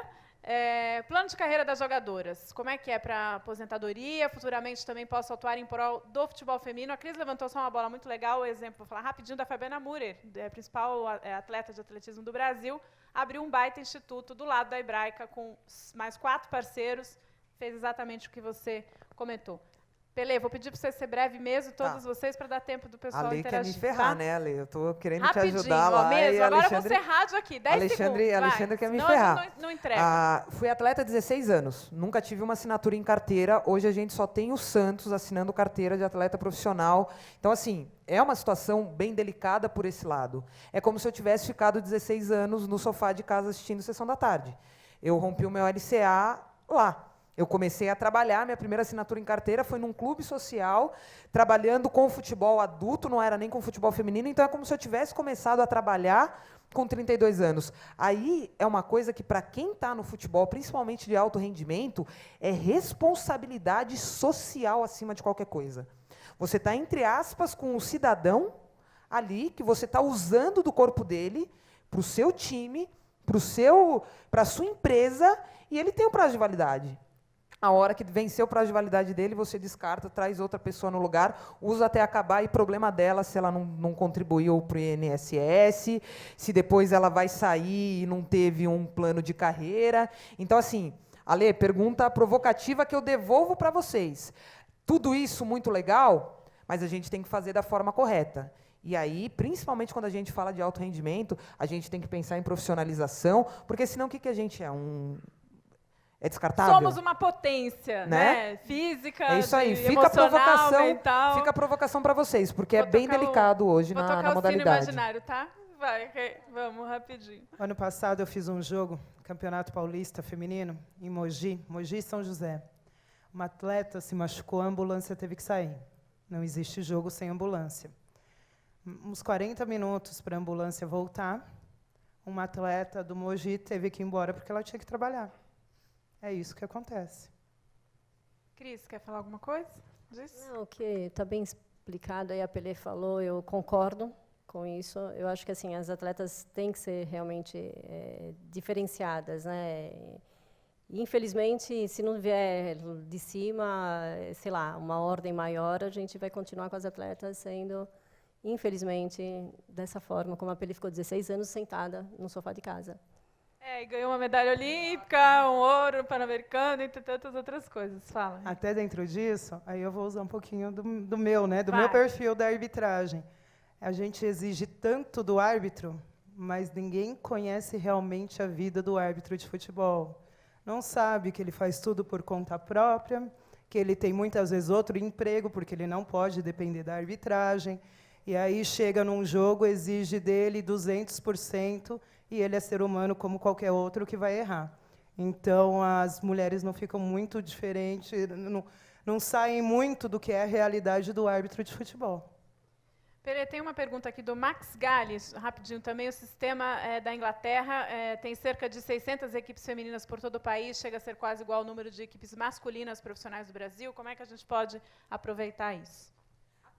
Plano de carreira das jogadoras, como é que é para aposentadoria? Futuramente também posso atuar em prol do futebol feminino. A Cris levantou só uma bola muito legal, o exemplo, vou falar rapidinho, da Fabiana Murer, principal atleta de atletismo do Brasil, abriu um baita instituto do lado da Hebraica, com mais 4 parceiros, fez exatamente o que você comentou. Pelé, vou pedir para você ser breve mesmo, todos vocês, para dar tempo do pessoal Ale interagir. Ale quer me ferrar, tá? né, Ale? Eu estou querendo rapidinho, te ajudar lá. Mesmo. Agora Alexandre, eu vou ser rádio aqui, 10 segundos. Alexandre quer me senão ferrar. Não entrega. Fui atleta há 16 anos, nunca tive uma assinatura em carteira. Hoje a gente só tem o Santos assinando carteira de atleta profissional. Então, assim, é uma situação bem delicada por esse lado. É como se eu tivesse ficado 16 anos no sofá de casa assistindo Sessão da Tarde. Eu rompi o meu LCA lá. Eu comecei a trabalhar, minha primeira assinatura em carteira foi num clube social, trabalhando com futebol adulto, não era nem com futebol feminino, então é como se eu tivesse começado a trabalhar com 32 anos. Aí é uma coisa que, para quem está no futebol, principalmente de alto rendimento, é responsabilidade social acima de qualquer coisa. Você está, entre aspas, com um cidadão ali, que você está usando do corpo dele para o seu time, para a sua empresa, e ele tem um prazo de validade. A hora que venceu o prazo de validade dele, você descarta, traz outra pessoa no lugar, usa até acabar, e problema dela se ela não contribuiu para o INSS, se depois ela vai sair e não teve um plano de carreira. Então, assim, Ale, pergunta provocativa que eu devolvo para vocês. Tudo isso muito legal, mas a gente tem que fazer da forma correta. E aí, principalmente quando a gente fala de alto rendimento, a gente tem que pensar em profissionalização, porque senão o que a gente é? É descartável? Somos uma potência, né? Física, é isso aí. Fica a provocação para vocês, porque é bem delicado hoje na modalidade. Vou tocar o sino imaginário, tá? Vai, vamos, rapidinho. Ano passado eu fiz um jogo, Campeonato Paulista Feminino, em Mogi, Mogi e São José. Uma atleta se machucou, a ambulância teve que sair. Não existe jogo sem ambulância. Uns 40 minutos para a ambulância voltar, uma atleta do Mogi teve que ir embora porque ela tinha que trabalhar. É isso que acontece. Cris, quer falar alguma coisa disso? Não, o que está bem explicado, aí a Pelé falou, eu concordo com isso. Eu acho que assim as atletas têm que ser realmente diferenciadas, né? Infelizmente, se não vier de cima, sei lá, uma ordem maior, a gente vai continuar com as atletas sendo, infelizmente, dessa forma, como a Pelé ficou 16 anos sentada no sofá de casa. E ganhou uma medalha olímpica, um ouro pan-americano, entre tantas outras coisas. Fala. Até dentro disso, aí eu vou usar um pouquinho do meu, né, do Vai. meu perfil da arbitragem. A gente exige tanto do árbitro, mas ninguém conhece realmente a vida do árbitro de futebol. Não sabe que ele faz tudo por conta própria, que ele tem muitas vezes outro emprego, porque ele não pode depender da arbitragem. E aí chega num jogo, exige dele 200%, e ele é ser humano como qualquer outro que vai errar. Então, as mulheres não ficam muito diferentes, não saem muito do que é a realidade do árbitro de futebol. Pelé, tem uma pergunta aqui do Max Galles, rapidinho também. O sistema da Inglaterra tem cerca de 600 equipes femininas por todo o país, chega a ser quase igual ao número de equipes masculinas profissionais do Brasil. Como é que a gente pode aproveitar isso?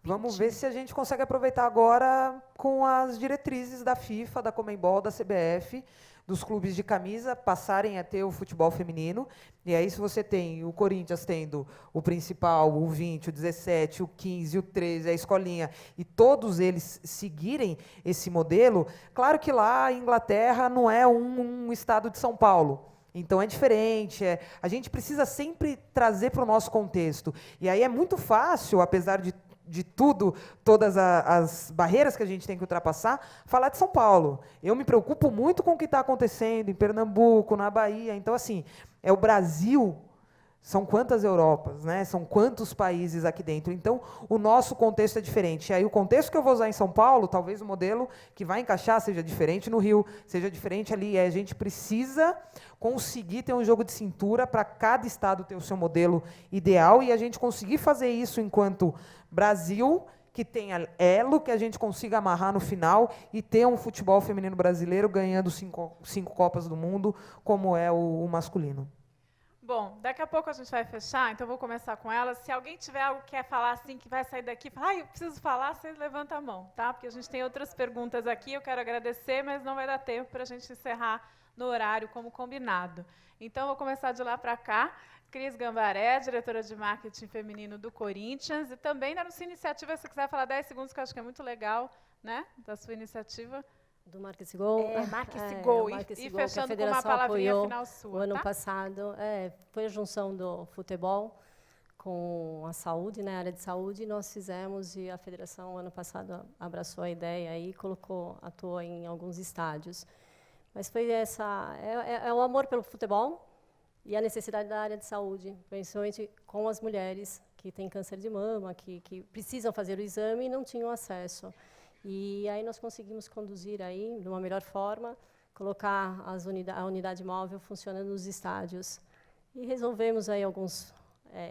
Vamos ver se a gente consegue aproveitar agora com as diretrizes da FIFA, da Conmebol, da CBF, dos clubes de camisa passarem a ter o futebol feminino. E aí, se você tem o Corinthians tendo o principal, o 20, o 17, o 15, o 13, a escolinha, e todos eles seguirem esse modelo, claro que lá em Inglaterra não é um estado de São Paulo. Então é diferente, a gente precisa sempre trazer para o nosso contexto. E aí é muito fácil, apesar de tudo, todas as barreiras que a gente tem que ultrapassar, falar de São Paulo. Eu me preocupo muito com o que está acontecendo em Pernambuco, na Bahia. Então, assim, é o Brasil, são quantas Europas, né? São quantos países aqui dentro. Então, o nosso contexto é diferente. E aí, o contexto que eu vou usar em São Paulo, talvez o modelo que vai encaixar seja diferente no Rio, seja diferente ali. A gente precisa conseguir ter um jogo de cintura para cada estado ter o seu modelo ideal e a gente conseguir fazer isso enquanto Brasil, que tenha elo, que a gente consiga amarrar no final e ter um futebol feminino brasileiro ganhando cinco Copas do Mundo, como é o masculino. Bom, daqui a pouco a gente vai fechar, então eu vou começar com elas. Se alguém tiver algo que quer falar assim, que vai sair daqui, fala, eu preciso falar, você levanta a mão, tá? Porque a gente tem outras perguntas aqui, eu quero agradecer, mas não vai dar tempo para a gente encerrar no horário como combinado. Então, eu vou começar de lá para cá. Cris Gambaré, diretora de marketing feminino do Corinthians, e também da sua iniciativa, se você quiser falar 10 segundos, que eu acho que é muito legal, né, da sua iniciativa. Do Marque esse Gol. Marque esse Gol. E fechando com uma palavrinha final sua. O ano passado foi a junção do futebol com a saúde, né, a área de saúde, e nós fizemos, e a federação, ano passado, abraçou a ideia e atuou em alguns estádios. Mas foi o amor pelo futebol e a necessidade da área de saúde, principalmente com as mulheres que têm câncer de mama, que precisam fazer o exame e não tinham acesso. E aí nós conseguimos conduzir aí, de uma melhor forma, colocar a unidade móvel funcionando nos estádios. E resolvemos aí alguns...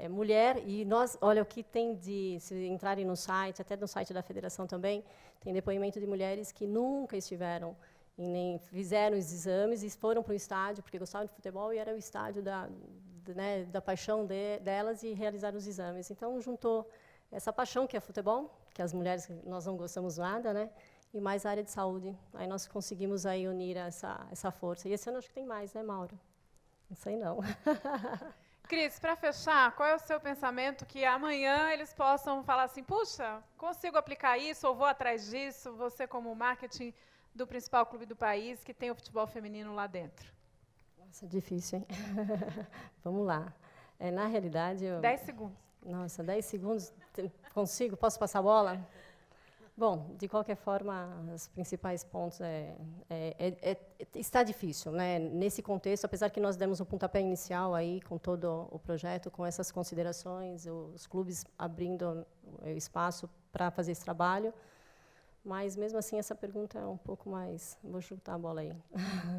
mulher, e nós, olha, o que tem se entrarem no site, até no site da federação também, tem depoimento de mulheres que nunca estiveram, e nem fizeram os exames, e foram para o estádio, porque gostavam de futebol, e era o estádio da paixão delas, e realizaram os exames. Então, juntou essa paixão que é futebol, que as mulheres, nós não gostamos nada, né? E mais a área de saúde. Aí nós conseguimos aí unir essa força. E esse ano acho que tem mais, né, Mauro? Não sei não. Cris, para fechar, qual é o seu pensamento que amanhã eles possam falar assim, puxa, consigo aplicar isso, ou vou atrás disso, você como marketing do principal clube do país, que tem o futebol feminino lá dentro? Nossa, difícil, hein? Vamos lá. Na realidade... 10 segundos. Nossa, 10 segundos, consigo? Posso passar a bola? Bom, de qualquer forma, os principais pontos está difícil, né? Nesse contexto, apesar que nós demos um pontapé inicial aí com todo o projeto, com essas considerações, os clubes abrindo espaço para fazer esse trabalho, Mas, mesmo assim, essa pergunta é um pouco mais... Vou chutar a bola aí.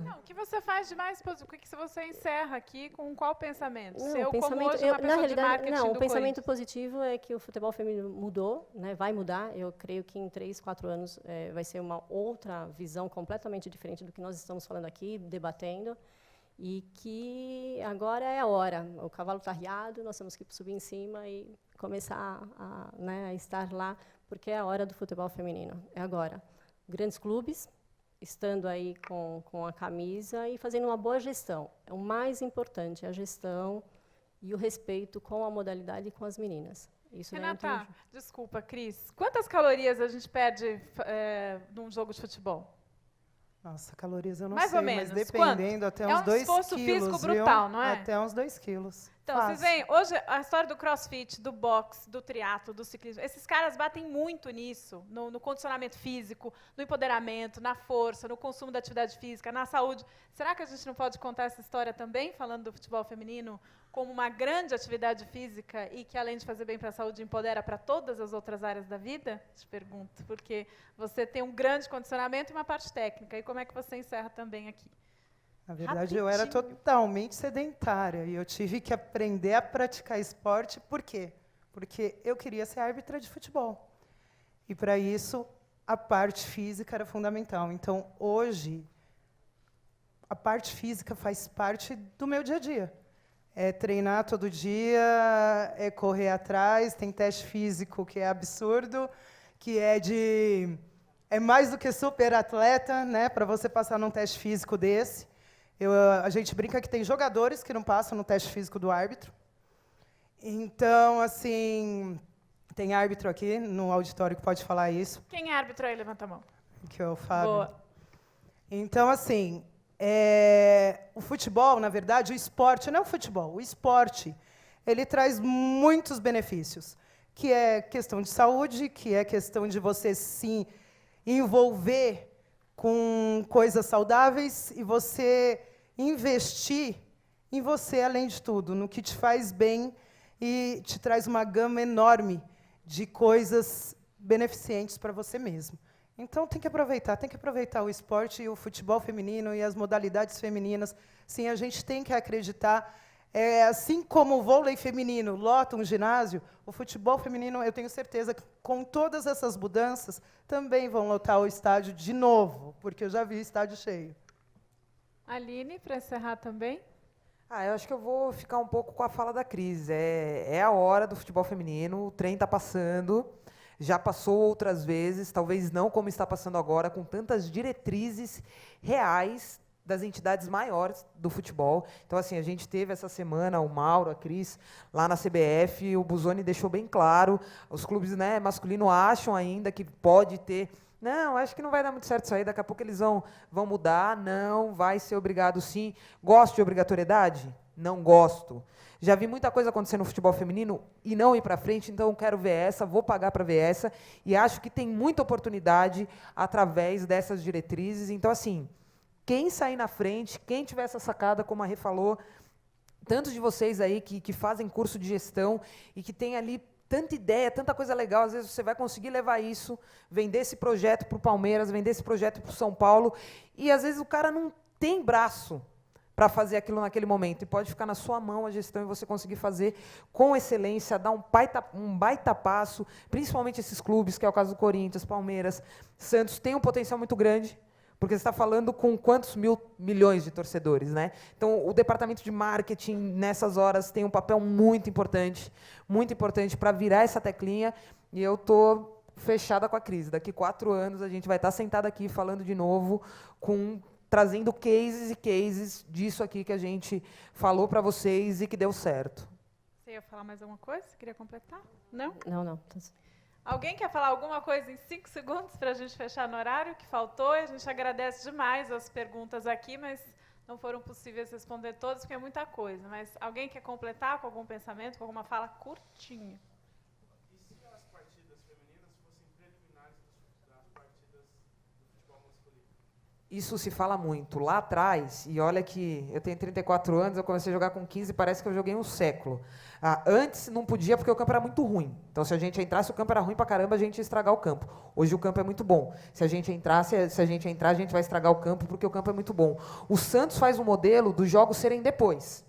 Não, o que você faz de mais positivo? O que você encerra aqui com qual pensamento? Não, Seu, como pensamento, hoje uma pessoa de marketing não, do o pensamento Corinthians. positivo é que o futebol feminino mudou, né, vai mudar. Eu creio que em 3, 4 anos vai ser uma outra visão completamente diferente do que nós estamos falando aqui, debatendo, e que agora é a hora. O cavalo está arriado, nós temos que subir em cima e começar a estar lá, porque é a hora do futebol feminino, é agora. Grandes clubes, estando aí com a camisa e fazendo uma boa gestão. O mais importante é a gestão e o respeito com a modalidade e com as meninas. Isso Renata, desculpa, Cris. Quantas calorias a gente perde num jogo de futebol? Nossa, calorias eu não Mais sei, ou menos. mas dependendo, até uns 2 quilos. É um esforço físico brutal, viu? não é? Até uns 2 quilos. Então, Fácil. vocês veem, hoje a história do crossfit, do boxe, do triatlo, do ciclismo, esses caras batem muito nisso, no condicionamento físico, no empoderamento, na força, no consumo da atividade física, na saúde. Será que a gente não pode contar essa história também, falando do futebol feminino, como uma grande atividade física e que, além de fazer bem para a saúde, empodera para todas as outras áreas da vida? Te pergunto, porque você tem um grande condicionamento e uma parte técnica. E como é que você encerra também aqui? Na verdade, eu era totalmente sedentária e eu tive que aprender a praticar esporte. Por quê? Porque eu queria ser árbitra de futebol. E, para isso, a parte física era fundamental. Então, hoje, a parte física faz parte do meu dia a dia. É treinar todo dia, é correr atrás, tem teste físico que é absurdo, que é mais do que super atleta, né, para você passar num teste físico desse. A gente brinca que tem jogadores que não passam no teste físico do árbitro. Então, assim, tem árbitro aqui no auditório que pode falar isso. Quem é árbitro aí? Levanta a mão. Que é o Fábio. Boa. Então, assim, o futebol, na verdade, o esporte, não é o futebol, o esporte, ele traz muitos benefícios, que é questão de saúde, que é questão de você se envolver com coisas saudáveis e você investir em você, além de tudo, no que te faz bem e te traz uma gama enorme de coisas beneficentes para você mesmo. Então, tem que aproveitar o esporte e o futebol feminino e as modalidades femininas. Sim, a gente tem que acreditar. Assim como o vôlei feminino lota um ginásio, o futebol feminino, eu tenho certeza que, com todas essas mudanças, também vão lotar o estádio de novo, porque eu já vi o estádio cheio. Aline, para encerrar também. Eu acho que eu vou ficar um pouco com a fala da Cris. É a hora do futebol feminino, o trem está passando, já passou outras vezes, talvez não como está passando agora, com tantas diretrizes reais das entidades maiores do futebol. Então, assim, a gente teve essa semana o Mauro, a Cris, lá na CBF, o Busoni deixou bem claro, os clubes, né, masculino acham ainda que pode ter... Não, acho que não vai dar muito certo isso aí, daqui a pouco eles vão mudar, não, vai ser obrigado sim. Gosto de obrigatoriedade? Não gosto. Já vi muita coisa acontecer no futebol feminino e não ir para frente, então quero ver essa, vou pagar para ver essa, e acho que tem muita oportunidade através dessas diretrizes. Então, assim, quem sair na frente, quem tiver essa sacada, como a Rê falou, tantos de vocês aí que fazem curso de gestão e que tem ali tanta ideia, tanta coisa legal, às vezes você vai conseguir levar isso, vender esse projeto para o Palmeiras, vender esse projeto para o São Paulo, e às vezes o cara não tem braço para fazer aquilo naquele momento, e pode ficar na sua mão a gestão e você conseguir fazer com excelência, dar um baita passo, principalmente esses clubes, que é o caso do Corinthians, Palmeiras, Santos, tem um potencial muito grande, porque você está falando com quantos milhões de torcedores, né? Então, o departamento de marketing, nessas horas, tem um papel muito importante para virar essa teclinha, e eu estou fechada com a crise. Daqui 4 anos, a gente vai estar sentado aqui falando de novo, trazendo cases e cases disso aqui que a gente falou para vocês e que deu certo. Você ia falar mais alguma coisa? Você queria completar? Não? Não. Alguém quer falar alguma coisa em 5 segundos para a gente fechar no horário que faltou? A gente agradece demais as perguntas aqui, mas não foram possíveis responder todas, porque é muita coisa. Mas alguém quer completar com algum pensamento, com alguma fala curtinha? E se as partidas femininas fossem preliminares das partidas do futebol masculino? Isso se fala muito. Lá atrás, e olha que eu tenho 34 anos, eu comecei a jogar com 15, parece que eu joguei um século. Antes não podia porque o campo era muito ruim. Então, se a gente entrasse, o campo era ruim pra caramba, a gente ia estragar o campo. Hoje o campo é muito bom. Se a gente entrar, a gente vai estragar o campo porque o campo é muito bom. O Santos faz um modelo dos jogos serem depois.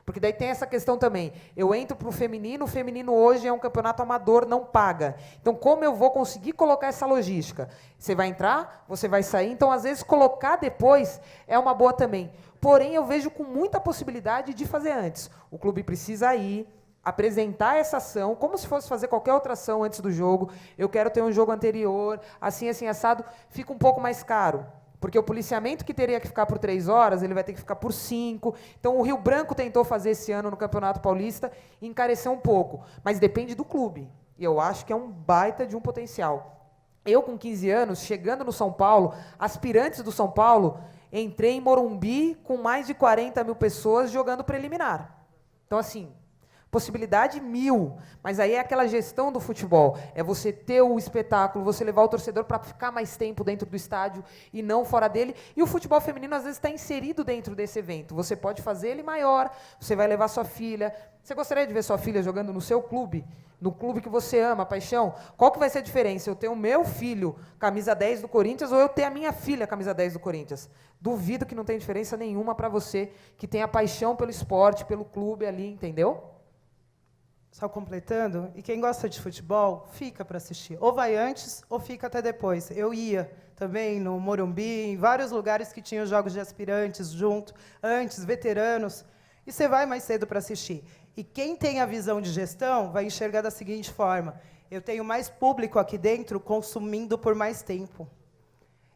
Porque daí tem essa questão também. Eu entro para o feminino hoje é um campeonato amador, não paga. Então, como eu vou conseguir colocar essa logística? Você vai entrar, você vai sair, então, às vezes, colocar depois é uma boa também. Porém, eu vejo com muita possibilidade de fazer antes. O clube precisa ir, apresentar essa ação, como se fosse fazer qualquer outra ação antes do jogo. Eu quero ter um jogo anterior, assim, assado, fica um pouco mais caro. Porque o policiamento que teria que ficar por 3 horas, ele vai ter que ficar por 5. Então, o Rio Branco tentou fazer esse ano no Campeonato Paulista e encareceu um pouco. Mas depende do clube. E eu acho que é um baita de um potencial. Eu, com 15 anos, chegando no São Paulo, aspirantes do São Paulo, entrei em Morumbi com mais de 40 mil pessoas jogando preliminar. Então, assim, possibilidade 1000, mas aí é aquela gestão do futebol, é você ter o espetáculo, você levar o torcedor para ficar mais tempo dentro do estádio e não fora dele, e o futebol feminino às vezes está inserido dentro desse evento, você pode fazer ele maior, você vai levar sua filha, você gostaria de ver sua filha jogando no seu clube, no clube que você ama, paixão? Qual que vai ser a diferença? Eu ter o meu filho camisa 10 do Corinthians ou eu ter a minha filha camisa 10 do Corinthians? Duvido que não tem diferença nenhuma para você que tem a paixão pelo esporte, pelo clube ali, entendeu? Só completando, e quem gosta de futebol, fica para assistir. Ou vai antes, ou fica até depois. Eu ia também no Morumbi, em vários lugares que tinham jogos de aspirantes junto, antes, veteranos, e você vai mais cedo para assistir. E quem tem a visão de gestão vai enxergar da seguinte forma: eu tenho mais público aqui dentro consumindo por mais tempo.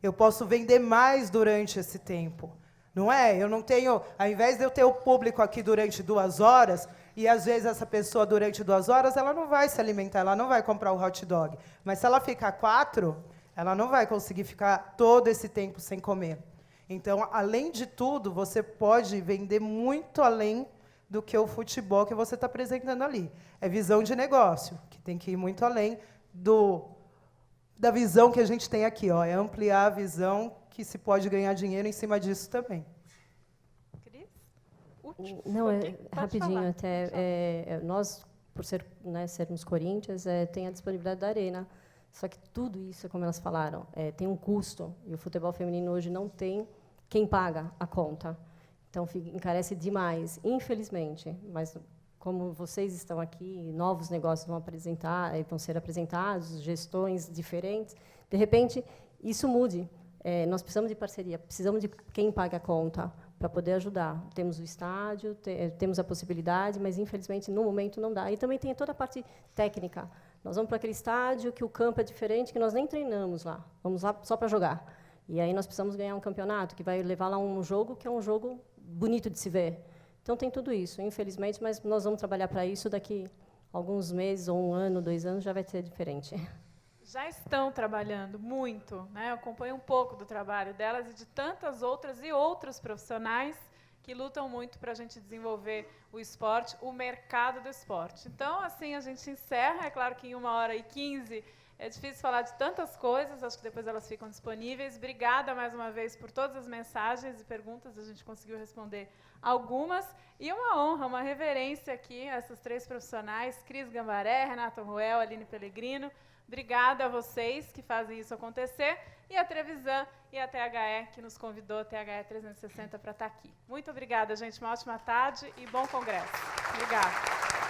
Eu posso vender mais durante esse tempo. Não é? Eu não tenho, ao invés de eu ter o público aqui durante 2 horas, e às vezes essa pessoa durante 2 horas ela não vai se alimentar, ela não vai comprar o hot dog. Mas se ela ficar 4, ela não vai conseguir ficar todo esse tempo sem comer. Então, além de tudo, você pode vender muito além do que o futebol que você está apresentando ali. É visão de negócio, que tem que ir muito além da visão que a gente tem aqui. É ampliar a visão que se pode ganhar dinheiro em cima disso também. Cris? Não, rapidinho até. Nós, por sermos Corinthians, tem a disponibilidade da arena. Só que tudo isso, como elas falaram, tem um custo. E o futebol feminino hoje não tem quem paga a conta. Então, encarece demais, infelizmente. Mas, como vocês estão aqui, novos negócios vão ser apresentados, gestões diferentes, de repente, isso mude. Nós precisamos de parceria, precisamos de quem pague a conta para poder ajudar. Temos o estádio, temos a possibilidade, mas, infelizmente, no momento não dá. E também tem toda a parte técnica. Nós vamos para aquele estádio que o campo é diferente, que nós nem treinamos lá. Vamos lá só para jogar. E aí nós precisamos ganhar um campeonato, que vai levar lá um jogo que é um jogo bonito de se ver. Então, tem tudo isso, infelizmente, mas nós vamos trabalhar para isso. Daqui a alguns meses, ou 1 ano, 2 anos, já vai ser diferente. Já estão trabalhando muito, né? Eu acompanho um pouco do trabalho delas e de tantas outras e outros profissionais que lutam muito para a gente desenvolver o esporte, o mercado do esporte. Então, assim, a gente encerra. É claro que em 1h15 é difícil falar de tantas coisas, acho que depois elas ficam disponíveis. Obrigada, mais uma vez, por todas as mensagens e perguntas, a gente conseguiu responder algumas. E uma honra, uma reverência aqui a essas 3 profissionais, Cris Gambaré, Renata Ruel, Aline Pellegrino. Obrigada a vocês que fazem isso acontecer, e a Trevisan e a THE, que nos convidou, a THE 360, para estar aqui. Muito obrigada, gente. Uma ótima tarde e bom congresso. Obrigada.